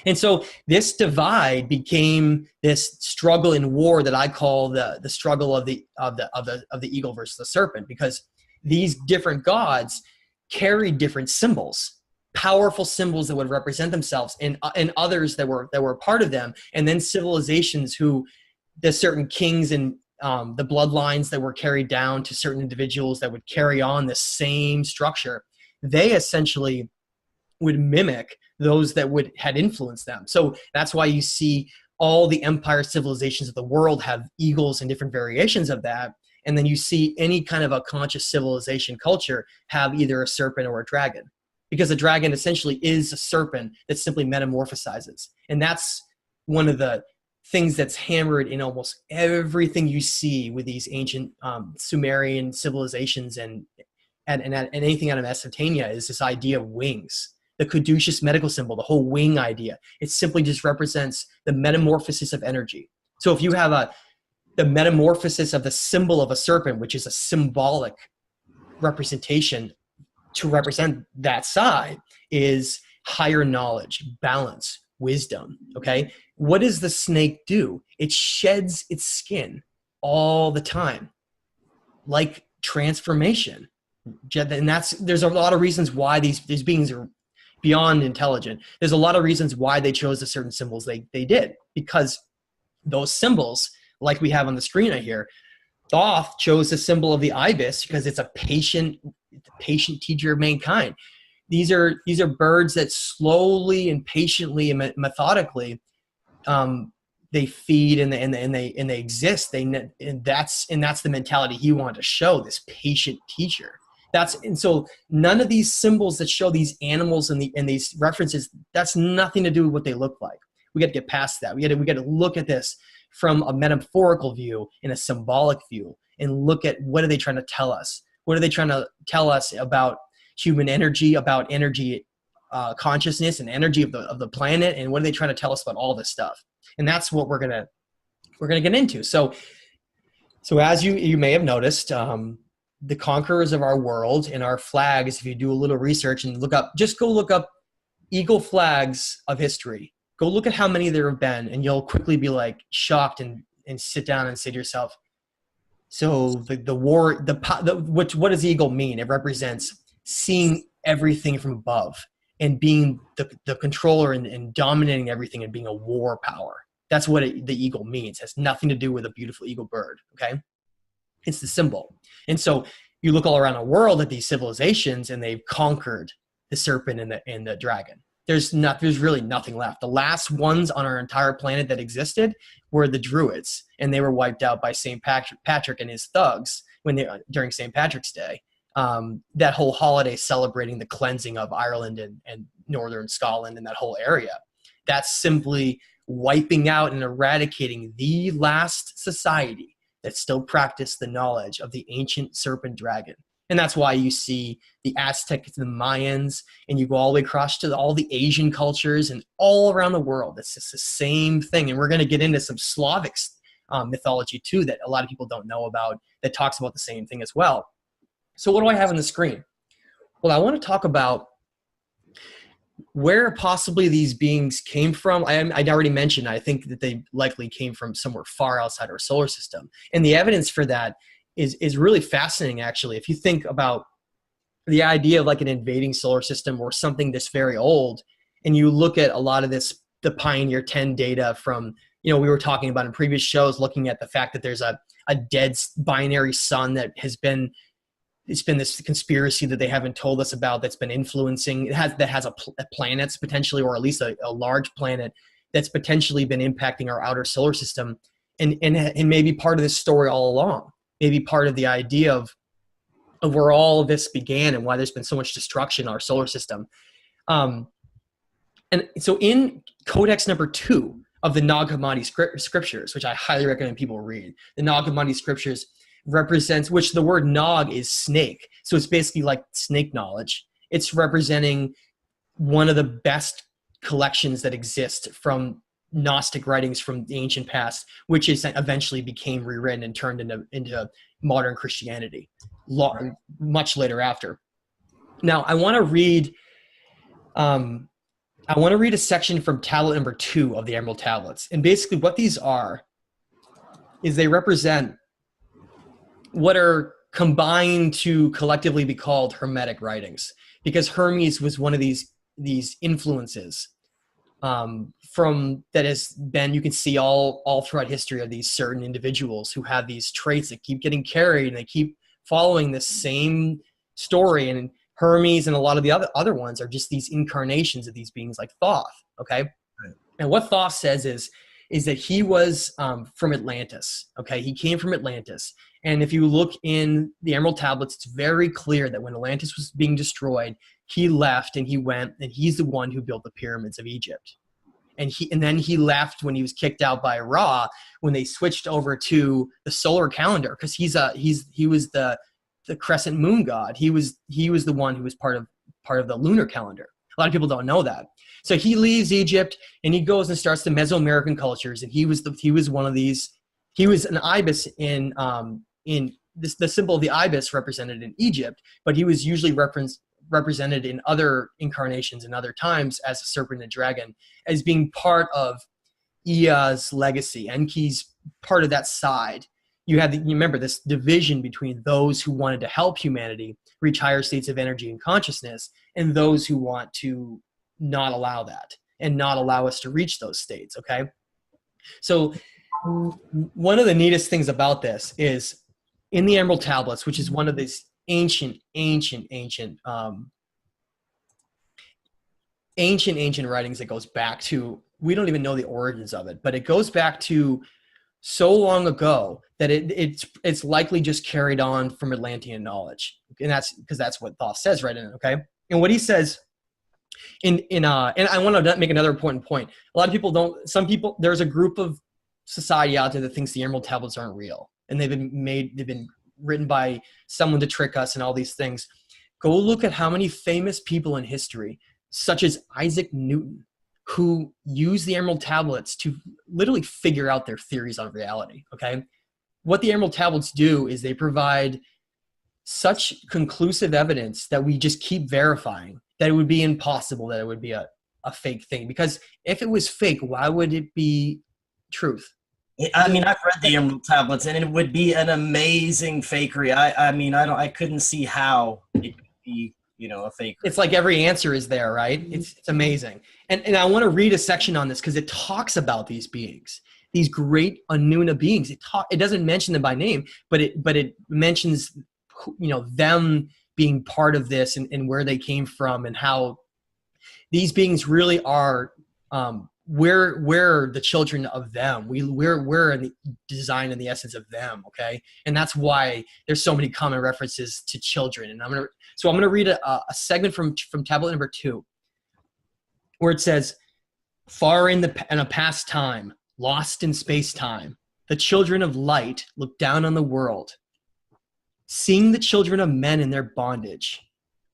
And so this divide became this struggle in war that I call the struggle of the eagle versus the serpent, because these different gods carried different symbols, powerful symbols that would represent themselves, and others that were part of them, and then civilizations who the certain kings and the bloodlines that were carried down to certain individuals that would carry on the same structure. They essentially would mimic those that had influenced them. So that's why you see all the empire civilizations of the world have eagles and different variations of that. And then you see any kind of a conscious civilization culture have either a serpent or a dragon, because a dragon essentially is a serpent that simply metamorphosizes. And that's one of the things that's hammered in almost everything you see with these ancient Sumerian civilizations and anything out of Mesopotamia is this idea of wings. The caduceus medical symbol, the whole wing idea, it simply just represents the metamorphosis of energy. So if you have the metamorphosis of the symbol of a serpent, which is a symbolic representation to represent that side, is higher knowledge, balance, wisdom. Okay. What does the snake do? It sheds its skin all the time, like transformation. And there's a lot of reasons why these beings are beyond intelligent. There's a lot of reasons why they chose the certain symbols they did, because those symbols, like we have on the screen right here, Thoth chose the symbol of the ibis because it's a patient teacher of mankind. These are birds that slowly and patiently and methodically they feed and they exist. And that's the mentality he wanted to show, this patient teacher. And so none of these symbols that show these animals and these references, that's nothing to do with what they look like. We got to get past that. We got to look at this from a metaphorical view and a symbolic view, and look at what are they trying to tell us? What are they trying to tell us about human energy, about energy consciousness and energy of the planet, and what are they trying to tell us about all this stuff? And that's what we're gonna get into. So as you may have noticed, the conquerors of our world and our flags, if you do a little research and go look up eagle flags of history. Go look at how many there have been, and you'll quickly be like shocked and sit down and say to yourself, so the war, what does eagle mean? It represents seeing everything from above and being the controller and dominating everything and being a war power. That's what the eagle means. It has nothing to do with a beautiful eagle bird, okay? It's the symbol. And so you look all around the world at these civilizations, and they've conquered the serpent and the dragon. There's really nothing left. The last ones on our entire planet that existed were the Druids, and they were wiped out by St. Patrick and his thugs during St. Patrick's Day. That whole holiday celebrating the cleansing of Ireland and northern Scotland and that whole area. That's simply wiping out and eradicating the last society that still practiced the knowledge of the ancient serpent dragon. And that's why you see the Aztecs, the Mayans, and you go all the way across to all the Asian cultures and all around the world. It's just the same thing. And we're going to get into some Slavic mythology too that a lot of people don't know about, that talks about the same thing as well. So what do I have on the screen? Well, I want to talk about where possibly these beings came from. I already mentioned, I think that they likely came from somewhere far outside our solar system. And the evidence for that is really fascinating, actually. If you think about the idea of like an invading solar system or something this very old, and you look at a lot of the Pioneer 10 data from, we were talking about in previous shows, looking at the fact that there's a dead binary sun that it's been this conspiracy that they haven't told us about, that's been influencing, that has a planets potentially, or at least a large planet that's potentially been impacting our outer solar system, and maybe part of this story all along, maybe part of the idea of where all of this began and why there's been so much destruction in our solar system. And so in Codex number 2 of the Nag Hammadi scriptures, which I highly recommend people read, the Nag Hammadi scriptures represents, which the word Nag is snake. So it's basically like snake knowledge. It's representing one of the best collections that exist from Gnostic writings from the ancient past, which is eventually became rewritten and turned into modern Christianity much later after. Now, I want to read a section from tablet number 2 of the Emerald Tablets. And basically what these are is they represent what are combined to collectively be called Hermetic writings, because Hermes was one of these influences from that has been, you can see all throughout history of these certain individuals who have these traits that keep getting carried and they keep following the same story. And Hermes and a lot of the other ones are just these incarnations of these beings like Thoth. Okay. Right. And what Thoth says is that he was from Atlantis. Okay. He came from Atlantis. And if you look in the Emerald Tablets, it's very clear that when Atlantis was being destroyed, he left and he went, and he's the one who built the pyramids of Egypt. And then he left when he was kicked out by Ra, when they switched over to the solar calendar, because he was the crescent moon god. He was the one who was part of the lunar calendar. A lot of people don't know that. So he leaves Egypt and he goes and starts the Mesoamerican cultures, and he was one of these. He was an ibis in this, the symbol of the ibis represented in Egypt, but he was usually represented in other incarnations and other times as a serpent and dragon, as being part of Ea's legacy. Enki's part of that side. You remember this division between those who wanted to help humanity reach higher states of energy and consciousness, and those who want to not allow that and not allow us to reach those states. Okay. So one of the neatest things about this is in the Emerald Tablets, which is one of these ancient writings that goes back to, we don't even know the origins of it, but it goes back to so long ago that it's likely just carried on from Atlantean knowledge. And that's because that's what Thoth says right in it. Okay. And what he says and I want to make another important point. A lot of people there's a group of society out there that thinks the Emerald Tablets aren't real, and they've been written by someone to trick us and all these things. Go look at how many famous people in history, such as Isaac Newton, who used the Emerald Tablets to literally figure out their theories on reality. Okay. What the Emerald Tablets do is they provide such conclusive evidence that we just keep verifying that it would be impossible that it would be a fake thing. Because if it was fake, why would it be truth? I mean, I've read the Emerald Tablets, and it would be an amazing fakery. I couldn't see how it could be, a fake. It's like every answer is there, right? It's amazing. And I want to read a section on this because it talks about these beings, these great Anunna beings. It doesn't mention them by name, but it mentions, them being part of this and where they came from, and how these beings really are, we're the children of them. We're in the design and the essence of them. Okay. And that's why there's so many common references to children. And I'm going to read a segment from tablet number 2, where it says, far in a past time, lost in space time, the children of light look down on the world, seeing the children of men in their bondage,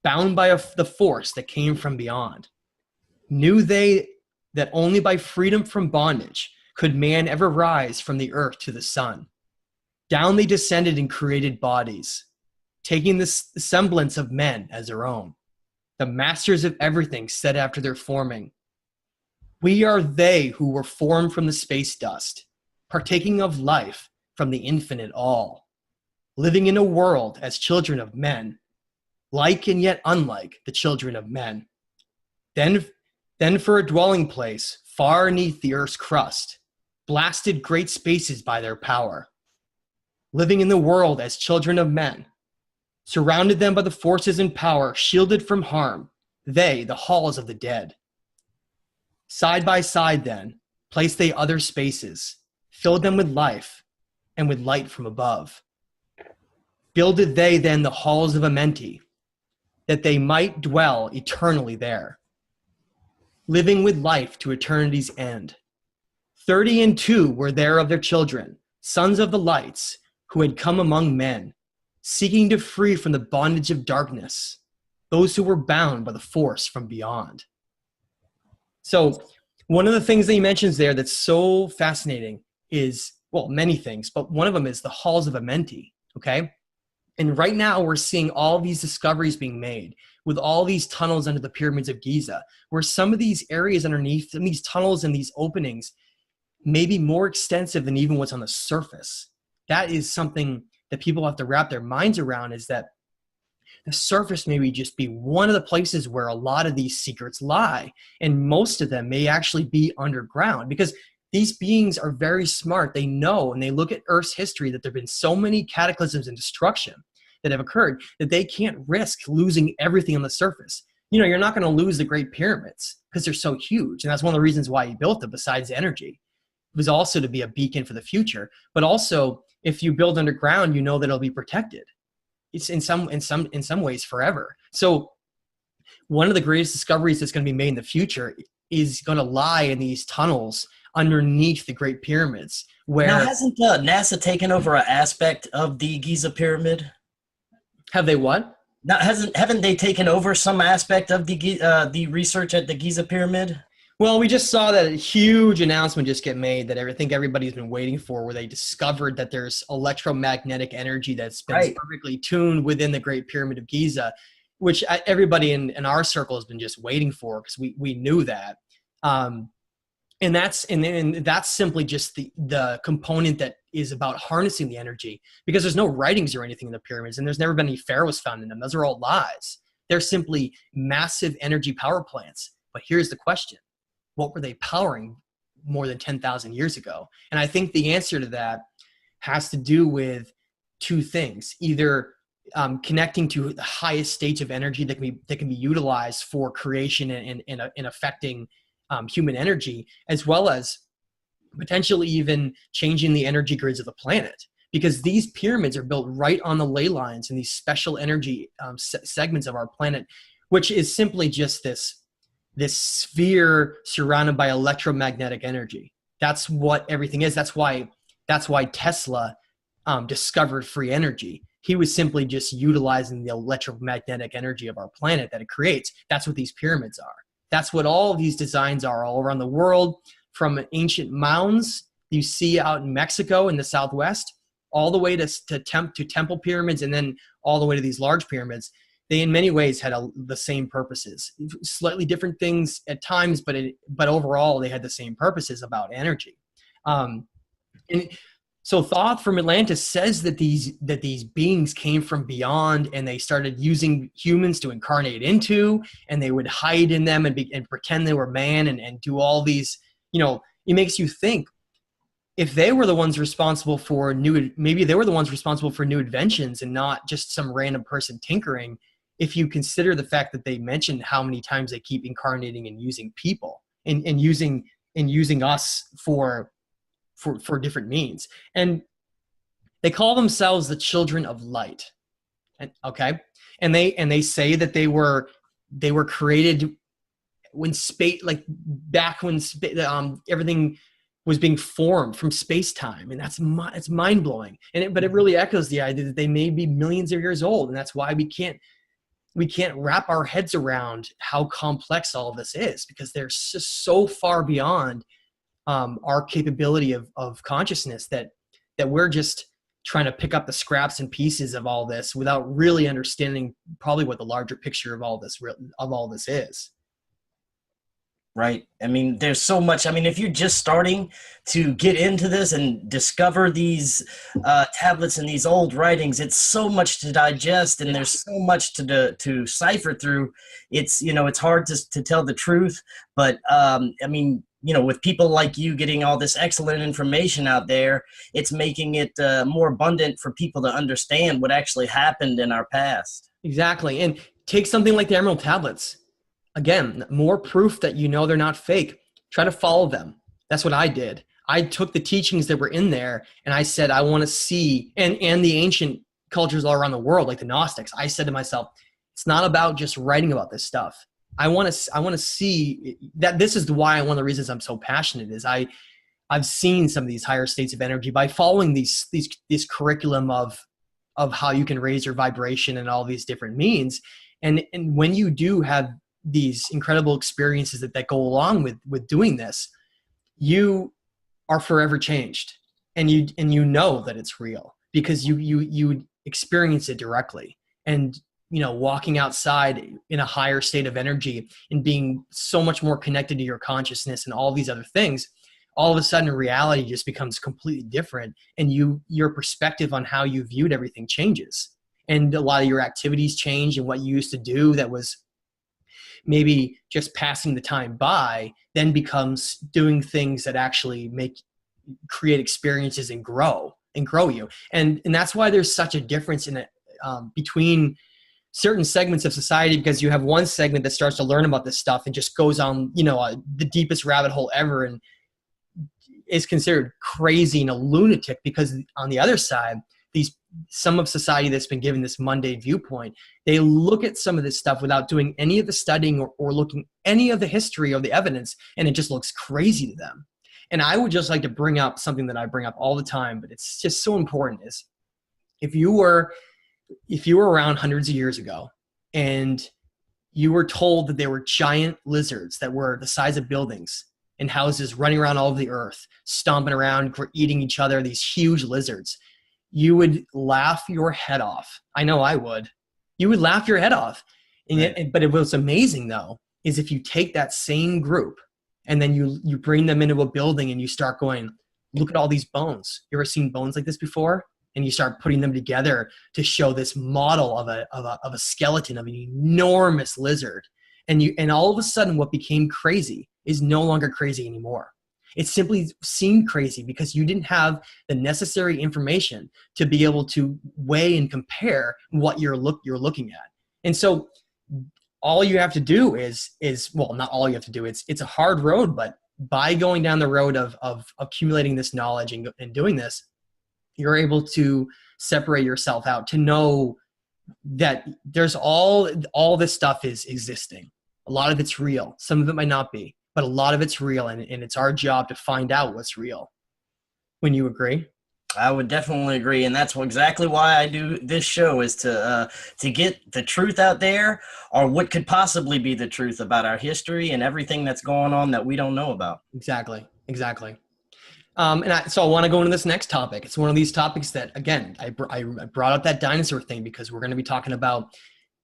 bound by the force that came from beyond. Knew they that only by freedom from bondage could man ever rise from the earth to the sun. Down they descended in created bodies, taking the semblance of men as their own. The masters of everything said after their forming, we are they who were formed from the space dust, partaking of life from the infinite all, living in a world as children of men, like and yet unlike the children of men. Then for a dwelling place far beneath the earth's crust, blasted great spaces by their power, living in the world as children of men, surrounded them by the forces and power, shielded from harm, they, the halls of the dead. Side by side then, placed they other spaces, filled them with life and with light from above. Builded they then the halls of Amenti, that they might dwell eternally there, living with life to eternity's end. 32 were there of their children, sons of the lights, who had come among men, seeking to free from the bondage of darkness, those who were bound by the force from beyond. So One of the things that he mentions there that's so fascinating is, well, many things, but one of them is the halls of Amenti, okay? And right now we're seeing all these discoveries being made with all these tunnels under the pyramids of Giza, where some of these areas underneath, some of these tunnels and these openings may be more extensive than even what's on the surface. That is something that people have to wrap their minds around, is that the surface may just be one of the places where a lot of these secrets lie. And most of them may actually be underground, because these beings are very smart. They know, and they look at Earth's history, that there have been so many cataclysms and destruction that have occurred that they can't risk losing everything on the surface. You know, you're not going to lose the Great Pyramids because they're so huge. And that's one of the reasons why he built them, besides energy. It was also to be a beacon for the future. But also, if you build underground, you know that it'll be protected. It's in some ways forever. So one of the greatest discoveries that's going to be made in the future is going to lie in these tunnels underneath the Great Pyramids. Where now, hasn't NASA taken over an aspect of the Giza pyramid? Have they what? Now, haven't they taken over some aspect of the research at the Giza pyramid? Well, we just saw that a huge announcement just get made that I think everybody's been waiting for, where they discovered that there's electromagnetic energy that's been perfectly tuned within the Great Pyramid of Giza, which everybody in our circle has been just waiting for, because we knew that. And that's simply just the component that is about harnessing the energy, because there's no writings or anything in the pyramids, and there's never been any pharaohs found in them. Those are all lies. They're simply massive energy power plants. But here's the question. What were they powering more than 10,000 years ago? And I think the answer to that has to do with two things: either connecting to the highest states of energy that can be utilized for creation and affecting human energy, as well as potentially even changing the energy grids of the planet. Because these pyramids are built right on the ley lines and these special energy segments of our planet, which is simply just this sphere surrounded by electromagnetic energy. That's what everything is. That's why Tesla discovered free energy. He was simply just utilizing the electromagnetic energy of our planet that it creates. That's what these pyramids are. That's what all of these designs are all around the world, from ancient mounds you see out in Mexico in the Southwest, all the way to temple pyramids, and then all the way to these large pyramids. They in many ways had the same purposes, slightly different things at times, but overall they had the same purposes about energy. And so Thoth from Atlantis says that these beings came from beyond, and they started using humans to incarnate into, and they would hide in them and pretend they were man and do all these. You know, it makes you think, if they were the ones responsible for maybe they were the ones responsible for new inventions and not just some random person tinkering. If you consider the fact that they mentioned how many times they keep incarnating and using people and using us for different means. And they call themselves the children of light. And they say that they were created when space, like back when everything was being formed from space-time, and it's mind-blowing. But it really echoes the idea that they may be millions of years old, and that's why we can't wrap our heads around how complex all of this is, because they're just so far beyond our capability of consciousness that we're just trying to pick up the scraps and pieces of all this without really understanding probably what the larger picture of all this is. Right. I mean, there's so much. I mean, if you're just starting to get into this and discover these tablets and these old writings, it's so much to digest, and there's so much to cipher through. It's hard to tell the truth, but I mean, with people like you getting all this excellent information out there, it's making it more abundant for people to understand what actually happened in our past. Exactly. And take something like the Emerald Tablets. Again, more proof that they're not fake. Try to follow them. That's what I did. I took the teachings that were in there, and I said, I want to see, and the ancient cultures all around the world, like the Gnostics, I said to myself, it's not about just writing about this stuff. I want to see that. This is why one of the reasons I'm so passionate is I've seen some of these higher states of energy by following this curriculum of how you can raise your vibration and all these different means. And when you do have these incredible experiences that go along with doing this, you are forever changed, and you know that it's real because you experience it directly. And walking outside in a higher state of energy and being so much more connected to your consciousness and all these other things, all of a sudden reality just becomes completely different, and your perspective on how you viewed everything changes, and a lot of your activities change, and what you used to do that was maybe just passing the time by then becomes doing things that actually create experiences and grow you. And that's why there's such a difference in it between certain segments of society, because you have one segment that starts to learn about this stuff and just goes on, the deepest rabbit hole ever and is considered crazy and a lunatic, because on the other side, some of society that's been given this mundane viewpoint, they look at some of this stuff without doing any of the studying or looking any of the history or the evidence, and it just looks crazy to them. And I would just like to bring up something that I bring up all the time, but it's just so important, is if you were around hundreds of years ago and you were told that there were giant lizards that were the size of buildings and houses running around all over the earth, stomping around, eating each other, these huge lizards, you would laugh your head off. I know I would. You would laugh your head off. But what's amazing, though, is if you take that same group and then you bring them into a building and you start going, look at all these bones. You ever seen bones like this before? And you start putting them together to show this model of a skeleton of an enormous lizard. And all of a sudden what became crazy is no longer crazy anymore. It simply seemed crazy because you didn't have the necessary information to be able to weigh and compare what you're looking at. And so all you have to do is well, not all you have to do. It's a hard road, but by going down the road of accumulating this knowledge and doing this, you're able to separate yourself out, to know that there's all this stuff is existing. A lot of it's real. Some of it might not be, but a lot of it's real, and it's our job to find out what's real. Wouldn't you agree? I would definitely agree, and that's exactly why I do this show, is to get the truth out there, or what could possibly be the truth about our history and everything that's going on that we don't know about. Exactly. So I want to go into this next topic. It's one of these topics that, again, I brought up that dinosaur thing because we're going to be talking about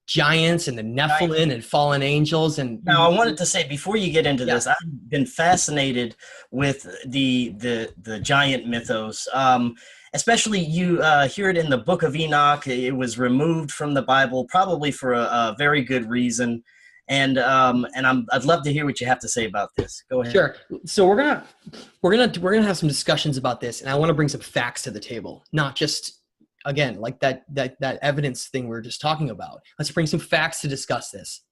giants and the Nephilim and fallen angels. And now I wanted to say, before you get into this, I've been fascinated with the giant mythos. Especially you hear it in the Book of Enoch. It was removed from the Bible, probably for a very good reason. And I'd love to hear what you have to say about this. Go ahead. Sure. So we're gonna have some discussions about this, and I want to bring some facts to the table, not just, again, like that evidence thing we were just talking about. Let's bring some facts to discuss this.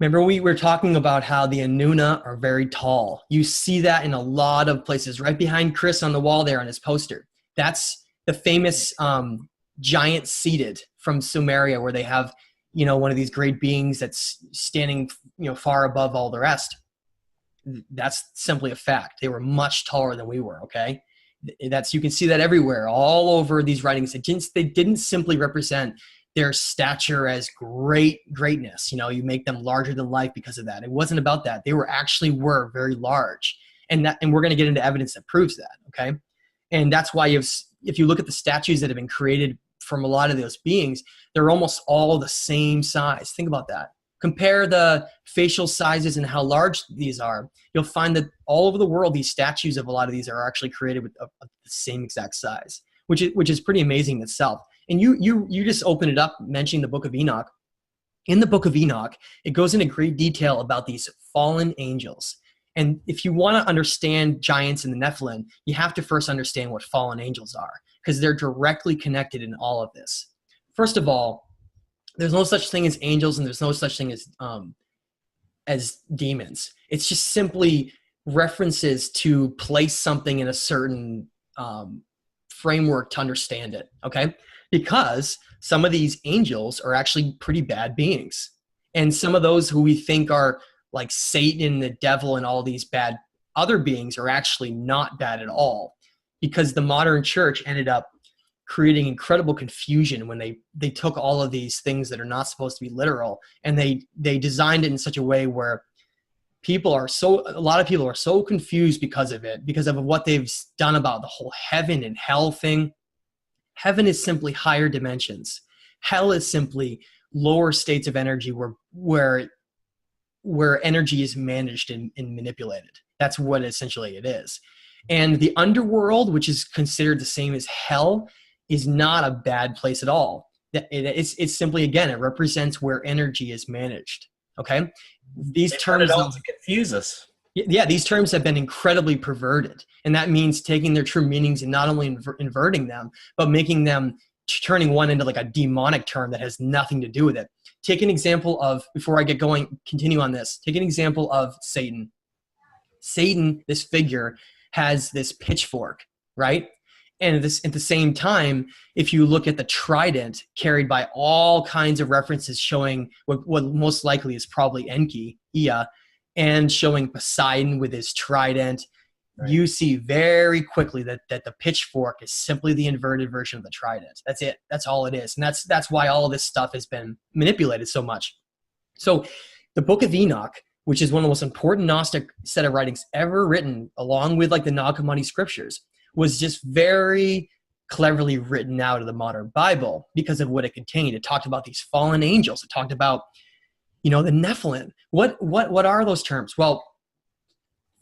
Remember, we were talking about how the Anunna are very tall. You see that in a lot of places. Right behind Chris on the wall there on his poster. That's the famous giant seated from Sumeria, where they have, one of these great beings that's standing, far above all the rest. That's simply a fact. They were much taller than we were, okay? You can see that everywhere, all over these writings. They didn't simply represent their stature as greatness. You make them larger than life because of that. It wasn't about that. They were very large. And we're going to get into evidence that proves that, okay? And that's why if you look at the statues that have been created from a lot of those beings, they're almost all the same size. Think about that. Compare the facial sizes and how large these are. You'll find that all over the world, these statues of a lot of these are actually created with the same exact size, which is pretty amazing in itself. And you just open it up mentioning the Book of Enoch. In the Book of Enoch, it goes into great detail about these fallen angels. And if you want to understand giants and the Nephilim, you have to first understand what fallen angels are, because they're directly connected in all of this. First of all, there's no such thing as angels, and there's no such thing as demons. It's just simply references to place something in a certain framework to understand it, okay? Because some of these angels are actually pretty bad beings. And some of those who we think are like Satan, the devil, and all these bad other beings are actually not bad at all, because the modern church ended up creating incredible confusion when they took all of these things that are not supposed to be literal, and they designed it in such a way where a lot of people are so confused because of it, because of what they've done about the whole heaven and hell thing. Heaven is simply higher dimensions. Hell is simply lower states of energy where energy is managed and manipulated. That's what essentially it is. And the underworld, which is considered the same as hell, is not a bad place at all. It's simply, again, it represents where energy is managed. Okay, these terms all to confuse us. Yeah, these terms have been incredibly perverted, and that means taking their true meanings and not only inverting them, but making them, turning one into like a demonic term that has nothing to do with it. Take an example of, before I get going, continue on this. Take an example of Satan. Satan, this figure, has this pitchfork, right? And at the same time, if you look at the trident carried by all kinds of references showing what most likely is probably Enki, Ea, and showing Poseidon with his trident, right, you see very quickly that the pitchfork is simply the inverted version of the trident. That's it. That's all it is. And that's why all of this stuff has been manipulated so much. So the Book of Enoch, which is one of the most important Gnostic set of writings ever written, along with like the Nag Hammadi scriptures, was just very cleverly written out of the modern Bible because of what it contained. It talked about these fallen angels. It talked about, the Nephilim. What are those terms? Well,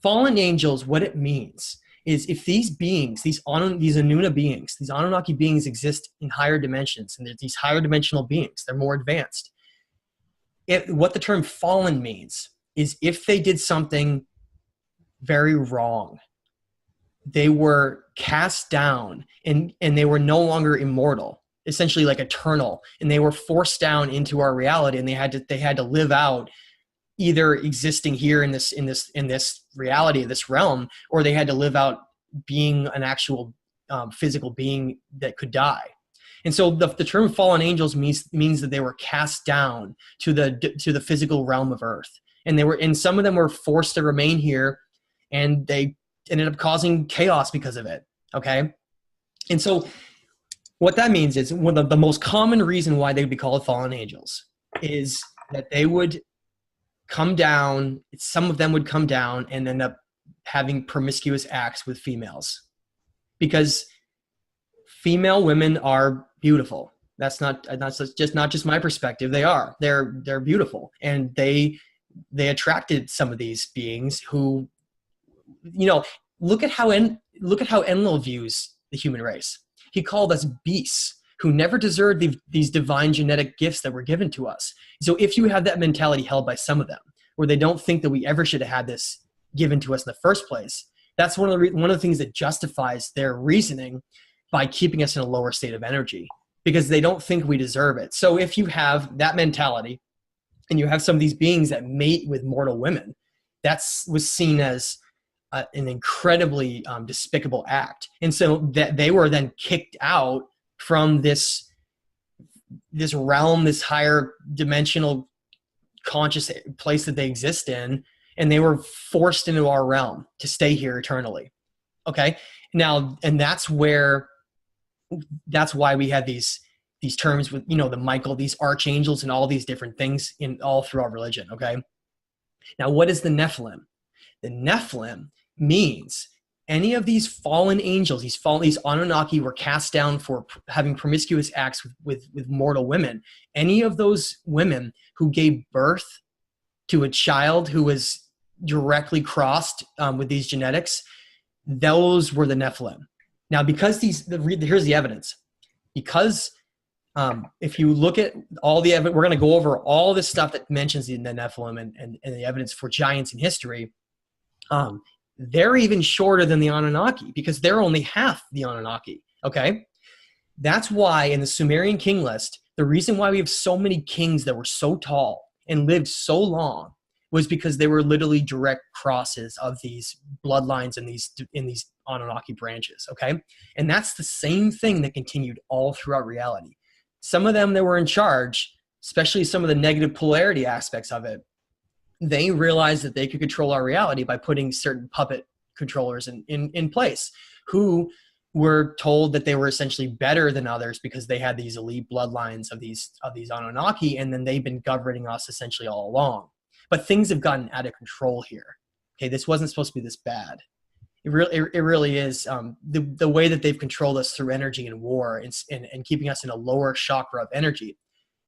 fallen angels, what it means is if these beings, these Anunna beings, these Anunnaki beings exist in higher dimensions, and they're these higher dimensional beings, they're more advanced. What the term fallen means is if they did something very wrong, they were cast down and they were no longer immortal, essentially like eternal, and they were forced down into our reality, and they had to live out either existing here in this reality, this realm, or they had to live out being an actual physical being that could die. And so the term fallen angels means that they were cast down to the physical realm of earth, and some of them were forced to remain here, and they ended up causing chaos because of it. Okay. And so what that means is one of the most common reason why they would be called fallen angels is that they would come down. Some of them would come down and end up having promiscuous acts with females, because female women are beautiful. That's not just my perspective. They are. They're beautiful, and they attracted some of these beings who, look at how Enlil views the human race. He called us beasts who never deserved these divine genetic gifts that were given to us. So if you have that mentality held by some of them, where they don't think that we ever should have had this given to us in the first place, that's one of the things that justifies their reasoning by keeping us in a lower state of energy, because they don't think we deserve it. So if you have that mentality, and you have some of these beings that mate with mortal women, was seen as an incredibly despicable act. And so that they were then kicked out from this realm, this higher dimensional conscious place that they exist in, and they were forced into our realm to stay here eternally. Okay. Now, and that's why we have these terms with, the Michael, these archangels, and all these different things all throughout religion. Okay. Now, what is the Nephilim? The Nephilim means any of these fallen angels, these Anunnaki were cast down for having promiscuous acts with mortal women. Any of those women who gave birth to a child who was directly crossed with these genetics, those were the Nephilim. Now, because here's the evidence. Because if you look at all the evidence, we're going to go over all this stuff that mentions the Nephilim and the evidence for giants in history. They're even shorter than the Anunnaki, because they're only half the Anunnaki. Okay. That's why in the Sumerian king list, the reason why we have so many kings that were so tall and lived so long was because they were literally direct crosses of these bloodlines in these Anunnaki branches. Okay. And that's the same thing that continued all throughout reality. Some of them that were in charge, especially some of the negative polarity aspects of it, they realized that they could control our reality by putting certain puppet controllers in place who were told that they were essentially better than others because they had these elite bloodlines of these Anunnaki, and then they've been governing us essentially all along. But things have gotten out of control here. Okay, this wasn't supposed to be this bad. It really is. The way that they've controlled us through energy and war and keeping us in a lower chakra of energy.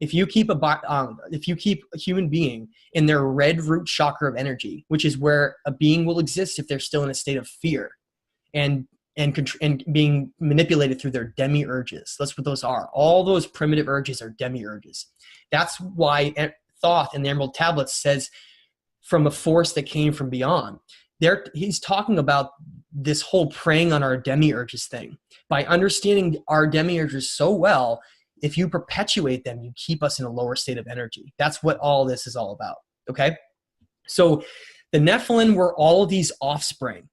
If you keep a human being in their red root chakra of energy, which is where a being will exist if they're still in a state of fear and being manipulated through their demiurges. That's what those are. All those primitive urges are demiurges. That's why Thoth in the Emerald Tablets says, from a force that came from beyond. He's talking about this whole preying on our demiurges thing. By understanding our demiurges so well, if you perpetuate them, you keep us in a lower state of energy. That's what all this is all about, okay? So the Nephilim were all of these offspring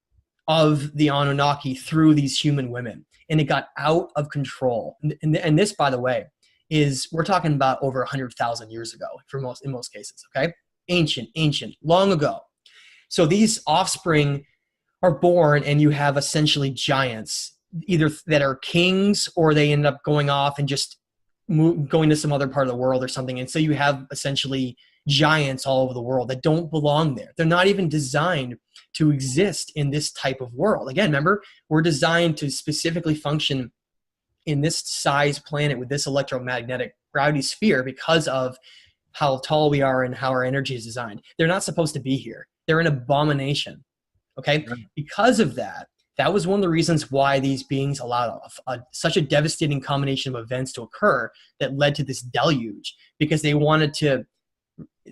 of the Anunnaki through these human women, and it got out of control. And this, by the way, we're talking about over 100,000 years ago in most cases, okay? Ancient, long ago. So these offspring are born, and you have essentially giants, either that are kings or they end up going off and just going to some other part of the world or something. And so you have essentially giants all over the world that don't belong there. They're not even designed to exist in this type of world. Again, remember, we're designed to specifically function in this size planet with this electromagnetic gravity sphere because of how tall we are and how our energy is designed. They're not supposed to be here. They're an abomination. Okay? Right. Because of that, that was one of the reasons why these beings allowed such a devastating combination of events to occur that led to this deluge, because they wanted to,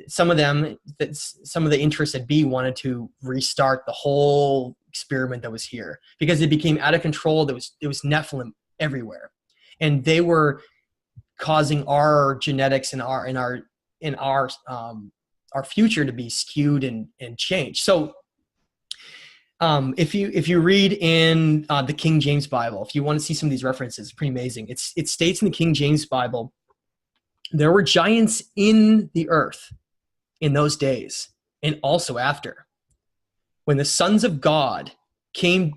some of the interested B wanted to restart the whole experiment that was here, because it became out of control. There was Nephilim everywhere, and they were causing our genetics and our future to be skewed and changed. So if you read in the King James Bible, if you want to see some of these references, it's pretty amazing. It states in the King James Bible, there were giants in the earth in those days, and also after, when the sons of God came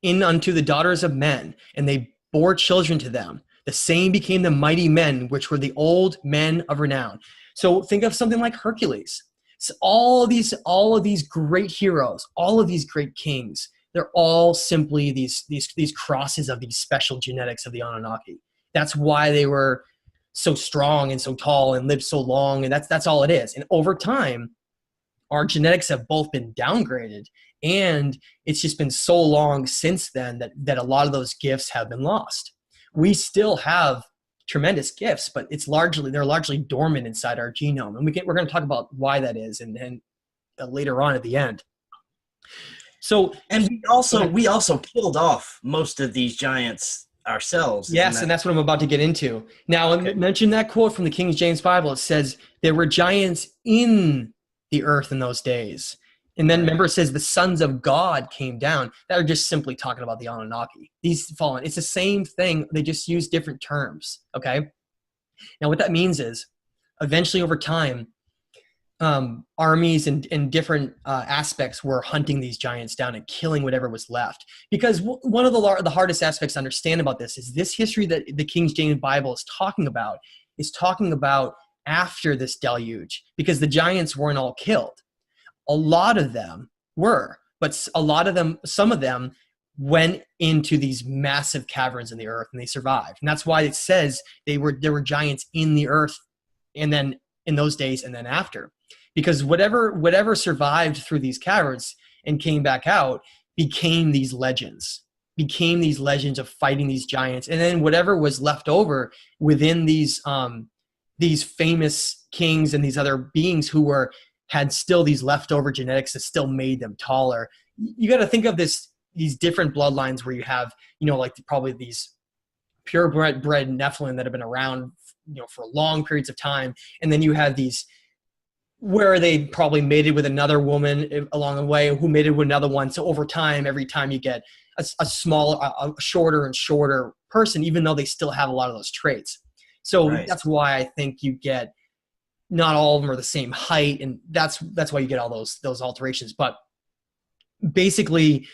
in unto the daughters of men, and they bore children to them. The same became the mighty men, which were the old men of renown. So think of something like Hercules. So all of these great heroes, all of these great kings, they're all simply these crosses of these special genetics of the Anunnaki. That's why they were so strong and so tall and lived so long, and that's all it is. And over time, our genetics have both been downgraded, and it's just been so long since then that a lot of those gifts have been lost. We still have tremendous gifts, but they're largely dormant inside our genome, and we're going to talk about why that is, and later on at the end. So, and we also killed off most of these giants ourselves. Yes, and that's what I'm about to get into. Now, okay. I mentioned that quote from the King James Bible. It says there were giants in the earth in those days. And then remember, it says the sons of God came down. That are just simply talking about the Anunnaki. These fallen. It's the same thing. They just use different terms. Okay. Now, what that means is, eventually, over time, armies and different aspects were hunting these giants down and killing whatever was left. Because one of the hardest aspects to understand about this is this history that the King James Bible is talking about after this deluge, because the giants weren't all killed. A lot of them were, but some of them went into these massive caverns in the earth, and they survived. And that's why it says there were giants in the earth, and then in those days and then after. Because whatever survived through these caverns and came back out became these legends of fighting these giants. And then whatever was left over within these famous kings and these other beings who had still these leftover genetics that still made them taller. You got to think of these different bloodlines where you have, like probably these purebred Nephilim that have been around, for long periods of time. And then you have these where they probably mated with another woman along the way who mated with another one. So over time, every time you get a shorter and shorter person, even though they still have a lot of those traits. So That's why I think you get, not all of them are the same height, and that's why you get all those alterations. But basically,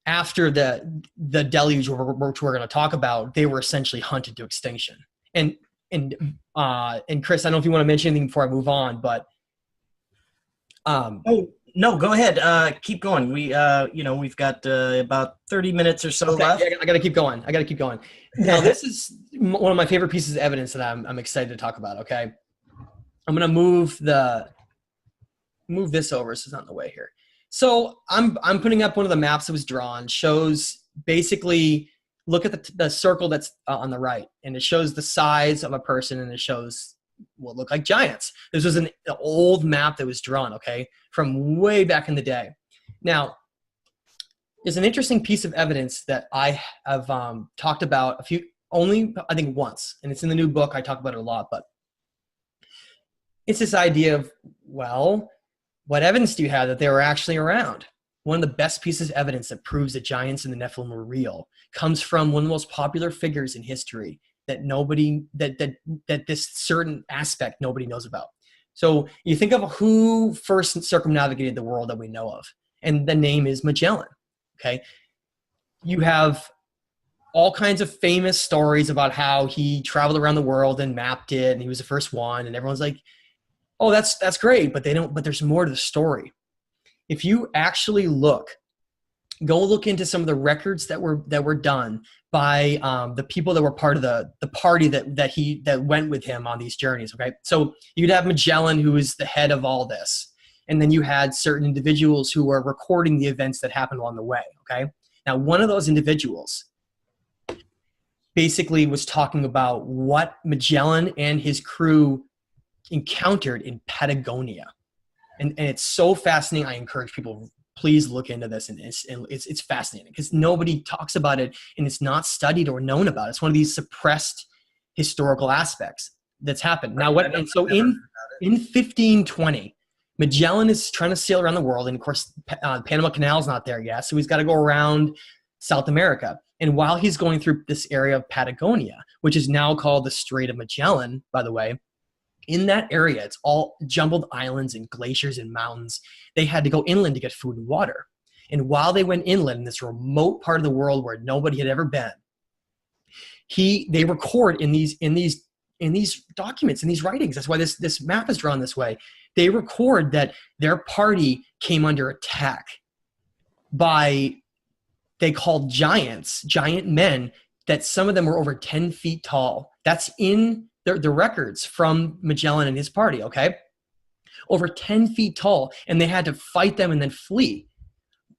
after the deluge, which we're going to talk about, they were essentially hunted to extinction. And Chris, I don't know if you want to mention anything before I move on, but oh no, go ahead. Keep going. We've got about 30 minutes or so left. Yeah, I got to keep going. Now, this is one of my favorite pieces of evidence that I'm excited to talk about. Okay, I'm going to move this over so it's not in the way here. So I'm putting up one of the maps that was drawn. Shows basically, look at the circle that's on the right, and it shows the size of a person, and it shows what look like giants. This was an old map that was drawn, okay, from way back in the day. Now, there's an interesting piece of evidence that I have talked about I think once, and it's in the new book. I talk about it a lot, but it's this idea of, well, what evidence do you have that they were actually around? One of the best pieces of evidence that proves that giants and the Nephilim were real comes from one of the most popular figures in history that this certain aspect nobody knows about. So you think of who first circumnavigated the world that we know of, and the name is Magellan. Okay, you have all kinds of famous stories about how he traveled around the world and mapped it, and he was the first one, and everyone's like, oh, that's great, but there's more to the story. If you actually go look into some of the records that were done by the people that were part of the party that went with him on these journeys. Okay, so you'd have Magellan, who is the head of all this, and then you had certain individuals who were recording the events that happened along the way. Okay, now one of those individuals basically was talking about what Magellan and his crew encountered in Patagonia, and it's so fascinating. I encourage people, please look into this, and it's fascinating because nobody talks about it, and it's not studied or known about. It's one of these suppressed historical aspects that's happened. Now, in 1520, Magellan is trying to sail around the world, and of course, Panama Canal is not there yet, so he's got to go around South America. And while he's going through this area of Patagonia, which is now called the Strait of Magellan, by the way, in that area, it's all jumbled islands and glaciers and mountains. They had to go inland to get food and water. And while they went inland in this remote part of the world where nobody had ever been, they record in these documents, in these writings. That's why this map is drawn this way. They record that their party came under attack by, they called giant men, that some of them were over 10 feet tall. That's in the records from Magellan and his party, okay? Over 10 feet tall, and they had to fight them and then flee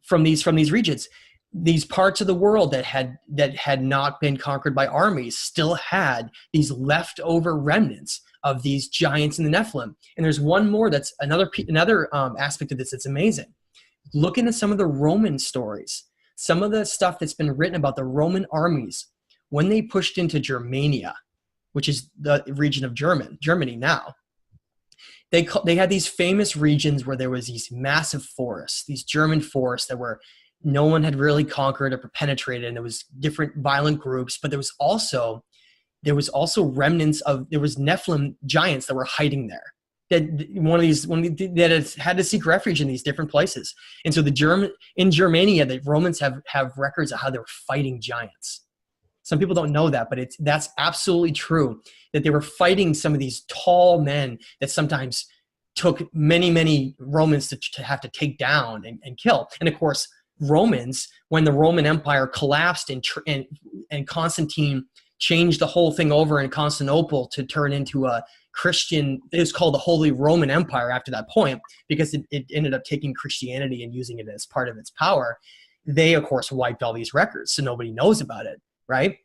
from these regions. These parts of the world that had not been conquered by armies still had these leftover remnants of these giants in the Nephilim. And there's one more that's another aspect of this that's amazing. Look into some of the Roman stories, some of the stuff that's been written about the Roman armies when they pushed into Germania, which is the region of Germany now. They had these famous regions where there was these massive forests, these German forests that no one had really conquered or penetrated, and there was different violent groups, but there was also remnants there was Nephilim giants that were hiding there. That had to seek refuge in these different places. And so in Germania, the Romans have records of how they were fighting giants. Some people don't know that, but that's absolutely true, that they were fighting some of these tall men that sometimes took many, many Romans to have to take down and kill. And of course, Romans, when the Roman Empire collapsed and Constantine changed the whole thing over in Constantinople to turn into a Christian, it was called the Holy Roman Empire after that point, because it ended up taking Christianity and using it as part of its power. They, of course, wiped all these records, so nobody knows about it. Right.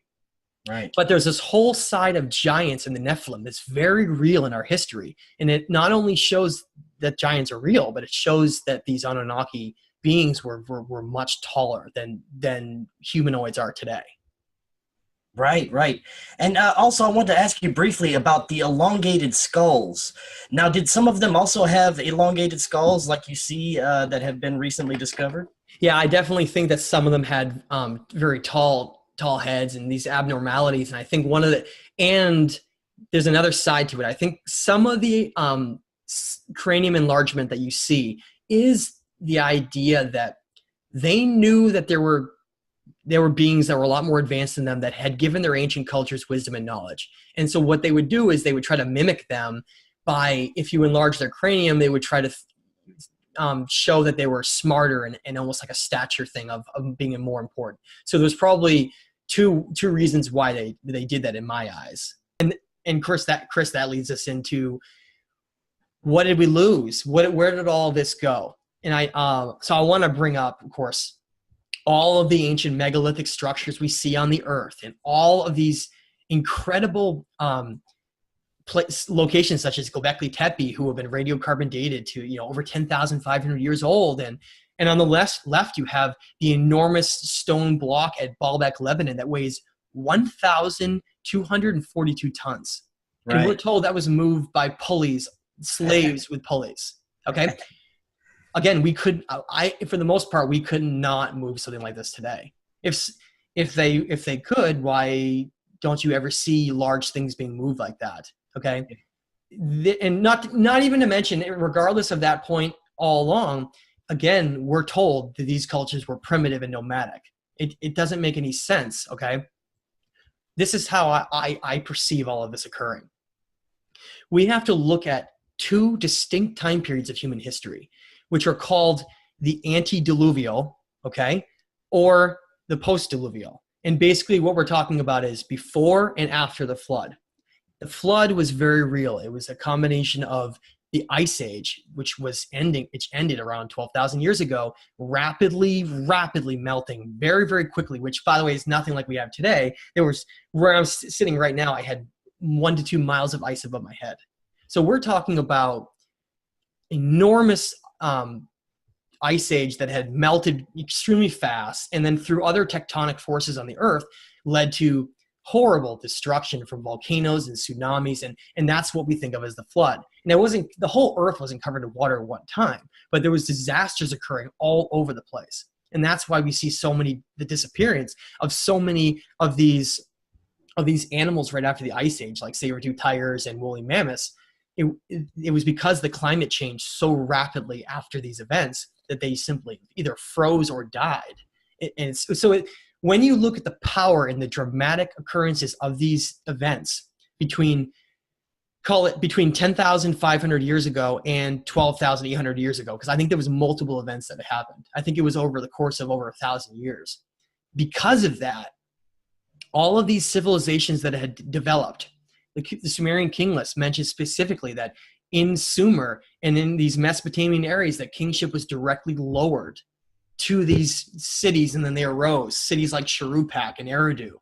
But there's this whole side of giants in the Nephilim that's very real in our history. And it not only shows that giants are real, but it shows that these Anunnaki beings were much taller than humanoids are today. Right. And also, I want to ask you briefly about the elongated skulls. Now, did some of them also have elongated skulls like you see that have been recently discovered? Yeah, I definitely think that some of them had very tall heads and these abnormalities. And I think and there's another side to it. I think some of the cranium enlargement that you see is the idea that they knew that there were there were beings that were a lot more advanced than them that had given their ancient cultures wisdom and knowledge. And so what they would do is they would try to mimic them by, if you enlarge their cranium, they would try to show that they were smarter and almost like a stature thing of being more important. So there's probably two reasons why they did that in my eyes. And Chris, that leads us into, what did we lose? Where did all this go? And so I want to bring up, of course, all of the ancient megalithic structures we see on the earth, and all of these incredible locations such as Göbekli Tepe, who have been radiocarbon dated to over 10,500 years old, and on the left you have the enormous stone block at Baalbek, Lebanon, that weighs 1,242 tons. Right. And we're told that was moved by pulleys, slaves with pulleys. Okay. Again, for the most part, we could not move something like this today. If they could, why don't you ever see large things being moved like that? Okay. And not even to mention, regardless of that point all along, again, we're told that these cultures were primitive and nomadic. It doesn't make any sense. Okay. This is how I perceive all of this occurring. We have to look at two distinct time periods of human history, which are called the antediluvial, okay, or the post-diluvial. And basically what we're talking about is before and after the flood. The flood was very real. It was a combination of the Ice Age, which ended around 12,000 years ago, rapidly melting very, very quickly, which, by the way, is nothing like we have today. Where I'm sitting right now, I had 1 to 2 miles of ice above my head. So we're talking about enormous ice age that had melted extremely fast, and then through other tectonic forces on the earth led to horrible destruction from volcanoes and tsunamis, and that's what we think of as the flood. And the whole earth wasn't covered in water at one time, but there was disasters occurring all over the place. And that's why we see the disappearance of so many of these animals right after the ice age, like saber-toothed tigers and woolly mammoths. It was because the climate changed so rapidly after these events that they simply either froze or died. When you look at the power and the dramatic occurrences of these events between 10,500 years ago and 12,800 years ago, because I think there was multiple events that happened. I think it was over the course of over 1,000 years. Because of that, all of these civilizations that had developed, the Sumerian king list mentions specifically that in Sumer and in these Mesopotamian areas that kingship was directly lowered to these cities, and then they arose, cities like Shuruppak and Eridu,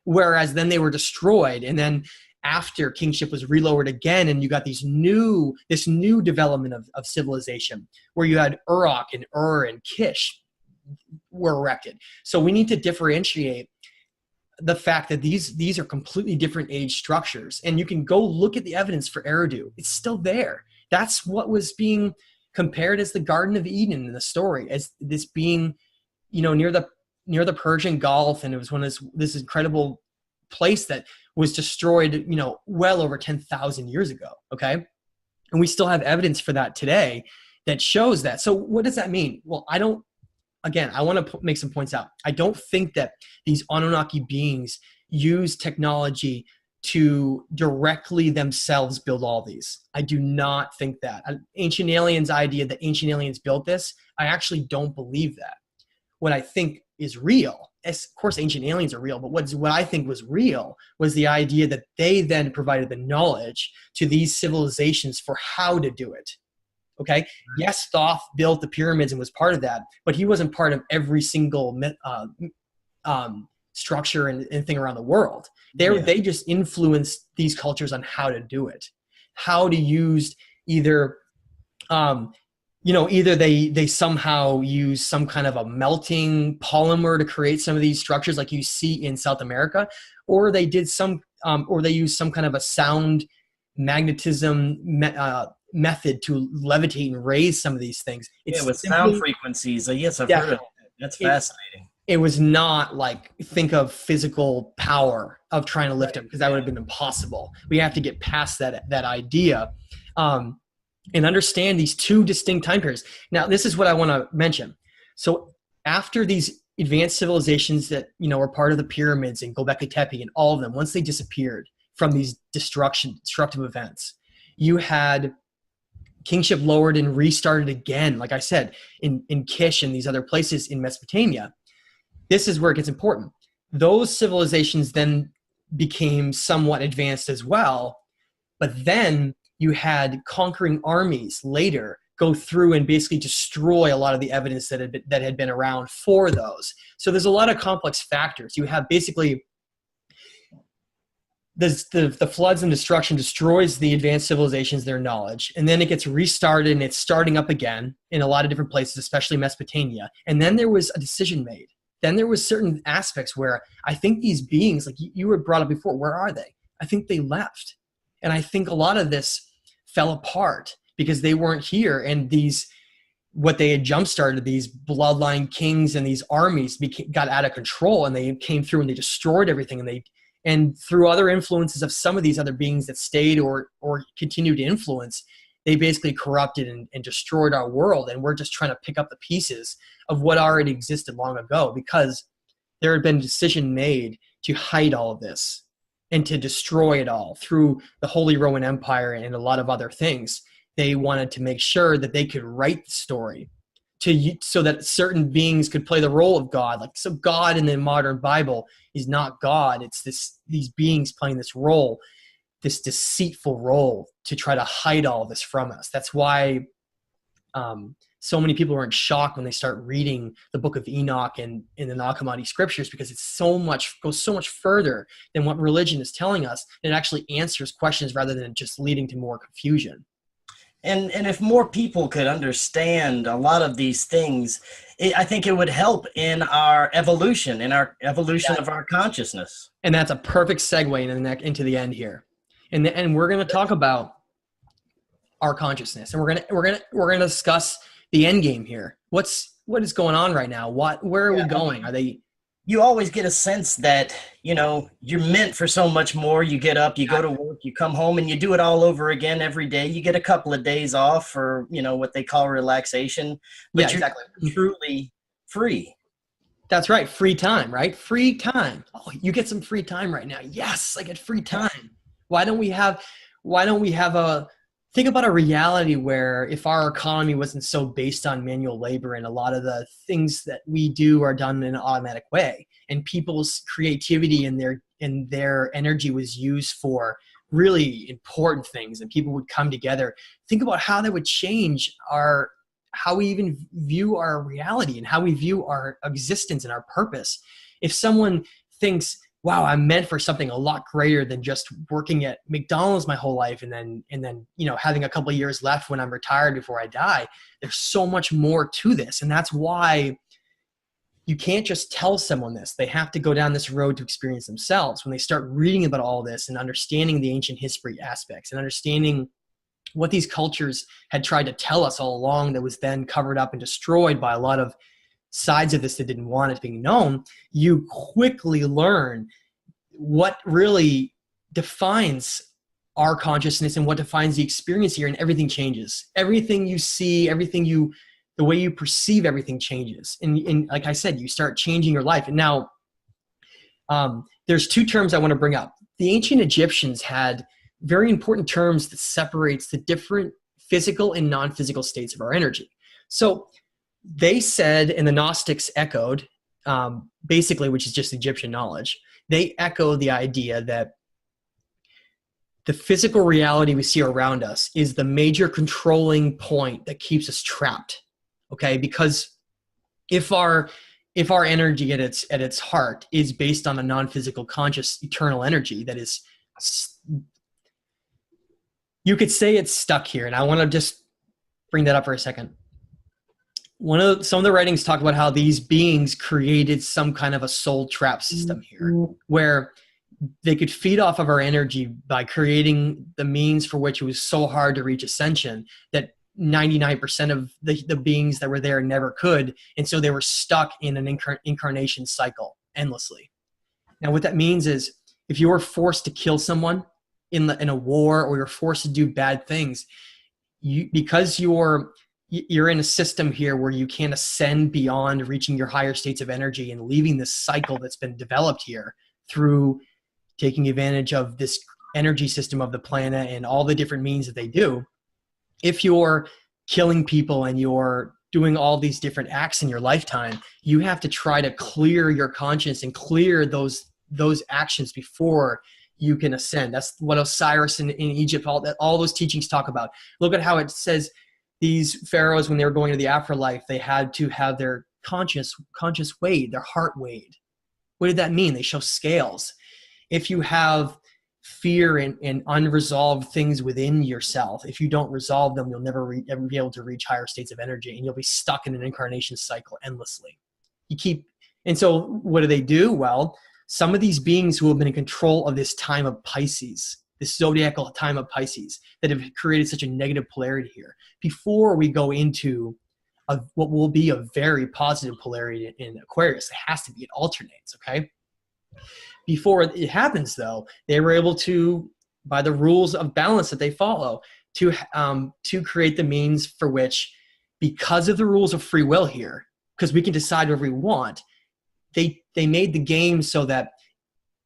whereas then they were destroyed, and then after kingship was relowered again, and you got this new development of civilization where you had Uruk and Ur and Kish were erected. So we need to differentiate the fact that these are completely different age structures, and you can go look at the evidence for Eridu. It's still there. That's what was being compared as the Garden of Eden in the story, as this being, near the Persian Gulf, and it was one of this incredible place that was destroyed, well over 10,000 years ago. Okay, and we still have evidence for that today that shows that. So what does that mean? Well, I want to make some points out. I don't think that these Anunnaki beings use technology to directly themselves build all these. I do not think that. Ancient Aliens' idea that Ancient Aliens built this, I actually don't believe that. What I think is real, of course Ancient Aliens are real, but what I think was real was the idea that they then provided the knowledge to these civilizations for how to do it. Okay. Yes, Thoth built the pyramids and was part of that, but he wasn't part of every single structure and thing around the world. They just influenced these cultures on how to do it, how to use either they somehow use some kind of a melting polymer to create some of these structures like you see in South America, or they used some kind of a sound magnetism method to levitate and raise some of these things. With sound frequencies. Yes, I've heard of it. That's fascinating. It was not like, think of physical power of trying to lift them, because that would have been impossible. We have to get past that idea and understand these two distinct time periods. Now, this is what I want to mention. So after these advanced civilizations that, were part of the pyramids and Göbekli Tepe and all of them, once they disappeared from these destructive events, you had kingship lowered and restarted again, like I said, in Kish and these other places in Mesopotamia. This is where it gets important. Those civilizations then became somewhat advanced as well, but then you had conquering armies later go through and basically destroy a lot of the evidence that had been around for those. So there's a lot of complex factors. You have basically the floods and destruction destroys the advanced civilizations, their knowledge, and then it gets restarted and it's starting up again in a lot of different places, especially Mesopotamia. And then there was a decision made. Then there was certain aspects where I think these beings, like you were brought up before, where are they? I think they left. And I think a lot of this fell apart because they weren't here, and what they had jump-started, these bloodline kings and these armies got out of control, and they came through and they destroyed everything, and through other influences of some of these other beings that stayed or continued to influence, they basically corrupted and destroyed our world. And we're just trying to pick up the pieces of what already existed long ago, because there had been a decision made to hide all of this and to destroy it all through the Holy Roman Empire and a lot of other things. They wanted to make sure that they could write the story so that certain beings could play the role of God. Like, so God in the modern Bible is not God. It's these beings playing this role, this deceitful role, to try to hide all this from us. That's why so many people are in shock when they start reading the book of Enoch and in the Nag Hammadi scriptures, because it's goes so much further than what religion is telling us. It actually answers questions rather than just leading to more confusion. And if more people could understand a lot of these things, I think it would help in our evolution, of our consciousness. And that's a perfect segue into the end here. And we're going to talk about our consciousness, and we're going to discuss the end game here. What is going on right now? Where are we going? Are they? You always get a sense that, you're meant for so much more. You get up, you go to work, you come home, and you do it all over again every day. You get a couple of days off for, what they call relaxation, but you're truly free. That's right. Free time, right? Free time. Oh, you get some free time right now. Yes, I get free time. Why don't we have think about a reality where if our economy wasn't so based on manual labor, and a lot of the things that we do are done in an automatic way, and people's creativity and their energy was used for really important things, and people would come together. Think about how that would change how we even view our reality and how we view our existence and our purpose. If someone thinks, wow, I'm meant for something a lot greater than just working at McDonald's my whole life and then having a couple of years left when I'm retired before I die. There's so much more to this. And that's why you can't just tell someone this. They have to go down this road to experience themselves. When they start reading about all this and understanding the ancient history aspects and understanding what these cultures had tried to tell us all along, that was then covered up and destroyed by a lot of sides of this that didn't want it being known, you quickly learn what really defines our consciousness and what defines the experience here, and everything changes. Everything you see, the way you perceive everything changes. And like I said, you start changing your life. And now there's two terms I want to bring up. The ancient Egyptians had very important terms that separates the different physical and non-physical states of our energy. So they said, and the Gnostics echoed, basically, which is just Egyptian knowledge, they echo the idea that the physical reality we see around us is the major controlling point that keeps us trapped. Okay, because if our energy at its heart is based on a non-physical, conscious, eternal energy that is, you could say it's stuck here, and I want to just bring that up for a second. Some of the writings talk about how these beings created some kind of a soul trap system here, where they could feed off of our energy by creating the means for which it was so hard to reach ascension that 99% of the beings that were there never could. And so they were stuck in an incarnation cycle endlessly. Now, what that means is if you were forced to kill someone in a war, or you're forced to do bad things, because your you're in a system here where you can't ascend beyond reaching your higher states of energy and leaving this cycle that's been developed here through taking advantage of this energy system of the planet and all the different means that they do. If you're killing people and you're doing all these different acts in your lifetime, you have to try to clear your conscience and clear those actions before you can ascend. That's what Osiris in Egypt, all those teachings talk about. Look at how it says these pharaohs, when they were going to the afterlife, they had to have their conscience weighed, their heart weighed. What did that mean? They show scales. If you have fear and unresolved things within yourself, if you don't resolve them, you'll never ever be able to reach higher states of energy, and you'll be stuck in an incarnation cycle endlessly. And so what do? Well, some of these beings who have been in control of this time of Pisces, this zodiacal time of Pisces, that have created such a negative polarity here, before we go into what will be a very positive polarity in Aquarius, it has to be, it alternates, okay? Before it happens, though, they were able to, by the rules of balance that they follow, to create the means for which, because of the rules of free will here, because we can decide whatever we want, they made the game so that,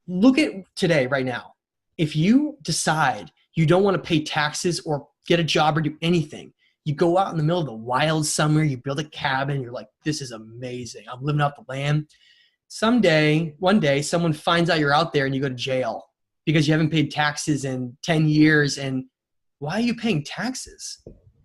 look at today, right now. If you decide you don't want to pay taxes or get a job or do anything, you go out in the middle of the wild summer, you build a cabin, you're like, this is amazing. I'm living off the land. One day, someone finds out you're out there and you go to jail because you haven't paid taxes in 10 years. And why are you paying taxes?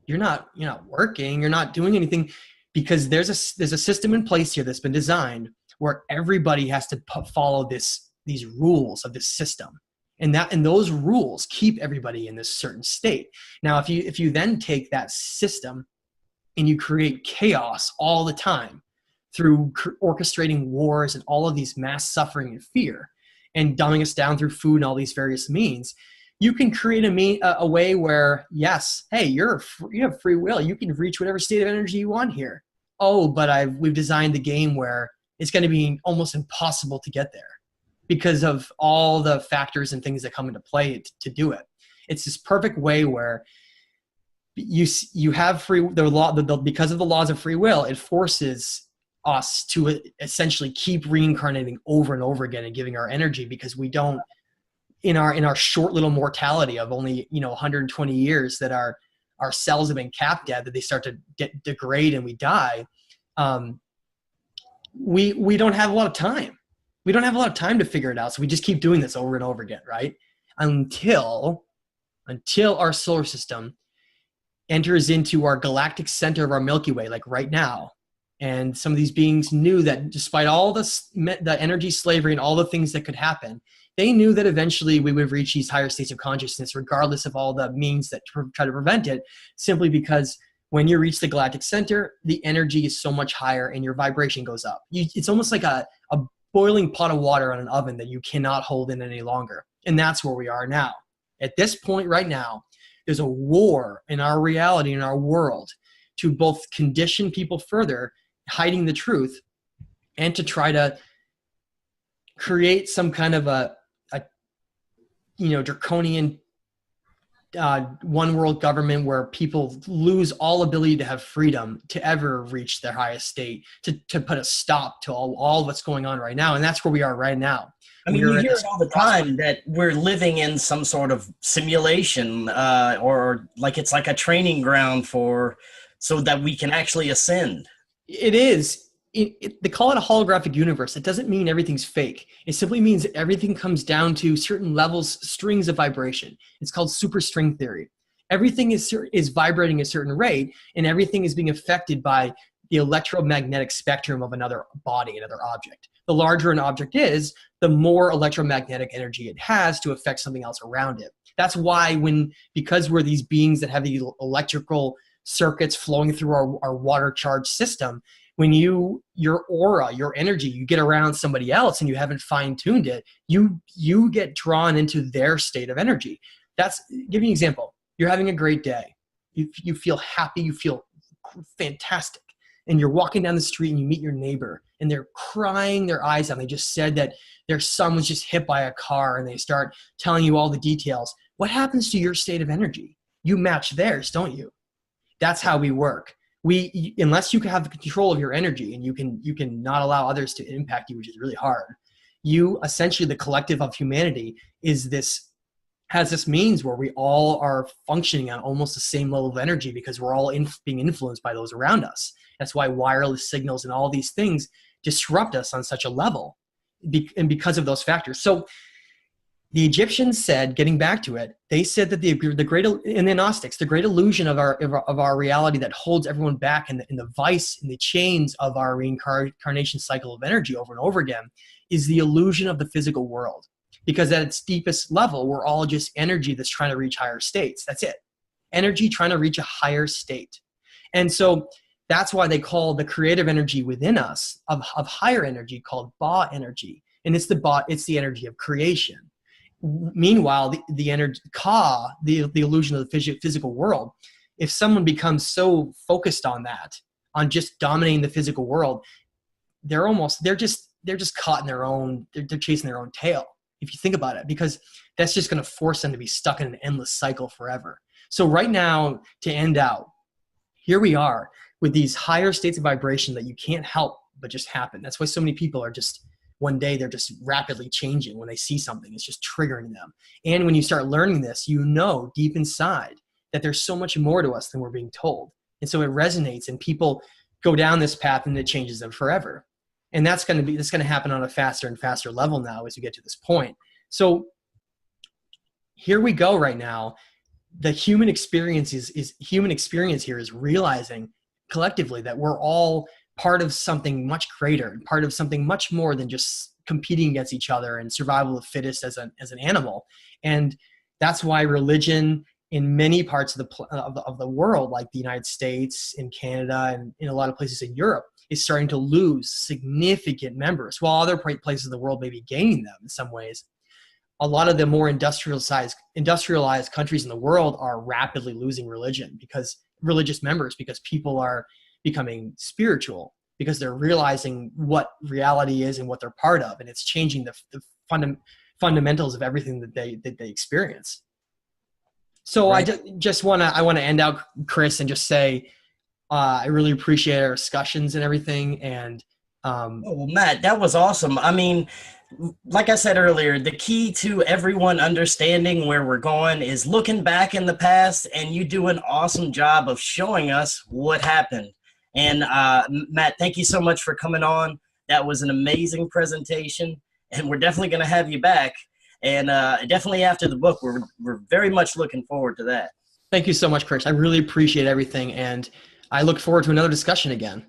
You're not working, you're not doing anything, because there's a system in place here that's been designed where everybody has to follow these rules of this system. And those rules keep everybody in this certain state. Now, if you then take that system and you create chaos all the time through orchestrating wars and all of these mass suffering and fear and dumbing us down through food and all these various means, you can create a way where, yes, hey, you have free will. You can reach whatever state of energy you want here. Oh, but we've designed the game where it's going to be almost impossible to get there because of all the factors and things that come into play to do it. It's this perfect way where you have because of the laws of free will, it forces us to essentially keep reincarnating over and over again and giving our energy, because we don't, in our short little mortality of only 120 years that our cells have been capped at, that they start to degrade and we die. We don't have a lot of time. We don't have a lot of time to figure it out. So we just keep doing this over and over again, right? Until our solar system enters into our galactic center of our Milky Way, like right now. And some of these beings knew that despite all the energy slavery and all the things that could happen, they knew that eventually we would reach these higher states of consciousness, regardless of all the means that try to prevent it, simply because when you reach the galactic center, the energy is so much higher and your vibration goes up. It's almost like a boiling pot of water on an oven that you cannot hold in any longer. And that's where we are now. At this point right now, there's a war in our reality, in our world, to both condition people further, hiding the truth, and to try to create some kind of a draconian one world government where people lose all ability to have freedom to ever reach their highest state, to put a stop to all what's going on right now. And that's where we are right now. I mean, you hear it all the time that we're living in some sort of simulation, or like it's like a training ground so that we can actually ascend. It is. They call it a holographic universe. It doesn't mean everything's fake. It simply means that everything comes down to certain levels, strings of vibration. It's called superstring theory. Everything is vibrating at a certain rate, and everything is being affected by the electromagnetic spectrum of another body, another object. The larger an object is, the more electromagnetic energy it has to affect something else around it. That's why because we're these beings that have the electrical circuits flowing through our water charged system, when your aura, your energy, you get around somebody else and you haven't fine-tuned it, you get drawn into their state of energy. Give me an example. You're having a great day. You feel happy, you feel fantastic. And you're walking down the street and you meet your neighbor and they're crying their eyes out. They just said that their son was just hit by a car, and they start telling you all the details. What happens to your state of energy? You match theirs, don't you? That's how we work. unless you can have the control of your energy and you can not allow others to impact you, which is really hard, you essentially, the collective of humanity has this means where we all are functioning on almost the same level of energy because we're all being influenced by those around us. That's why wireless signals and all these things disrupt us on such a level, and because of those factors. So the Egyptians said, getting back to it, they said that the great, in the Gnostics, the great illusion of our reality that holds everyone back in the vice, in the chains of our reincarnation cycle of energy over and over again, is the illusion of the physical world. Because at its deepest level, we're all just energy that's trying to reach higher states. That's it. Energy trying to reach a higher state. And so that's why they call the creative energy within us of higher energy called Ba energy. And it's the energy of creation. Meanwhile, the energy Ka, the illusion of the physical world, if someone becomes so focused on that, on just dominating the physical world, they're just caught in their own, they're chasing their own tail, if you think about it, because that's just going to force them to be stuck in an endless cycle forever. So right now, to end out, here we are with these higher states of vibration that you can't help but just happen. That's why so many people are just, one day they're just rapidly changing when they see something. It's just triggering them. And when you start learning this, you know deep inside that there's so much more to us than we're being told. And so it resonates, and people go down this path and it changes them forever. And that's going to happen on a faster and faster level now as we get to this point. So here we go right now. The human experience here is realizing collectively that we're all part of something much greater, part of something much more than just competing against each other and survival of the fittest as an animal. And that's why religion in many parts of the world, like the United States, in Canada, and in a lot of places in Europe, is starting to lose significant members, while other places of the world may be gaining them in some ways. A lot of the more industrialized countries in the world are rapidly losing religious members, because people are becoming spiritual, because they're realizing what reality is and what they're part of, and it's changing the fundamentals of everything that they experience. So right. I want to end out, Chris, and just say I really appreciate our discussions and everything. And well, Matt, that was awesome. I mean, like I said earlier, the key to everyone understanding where we're going is looking back in the past, and you do an awesome job of showing us what happened. And Matt, thank you so much for coming on. That was an amazing presentation, and we're definitely going to have you back. And definitely after the book, we're very much looking forward to that. Thank you so much, Chris. I really appreciate everything, and I look forward to another discussion again.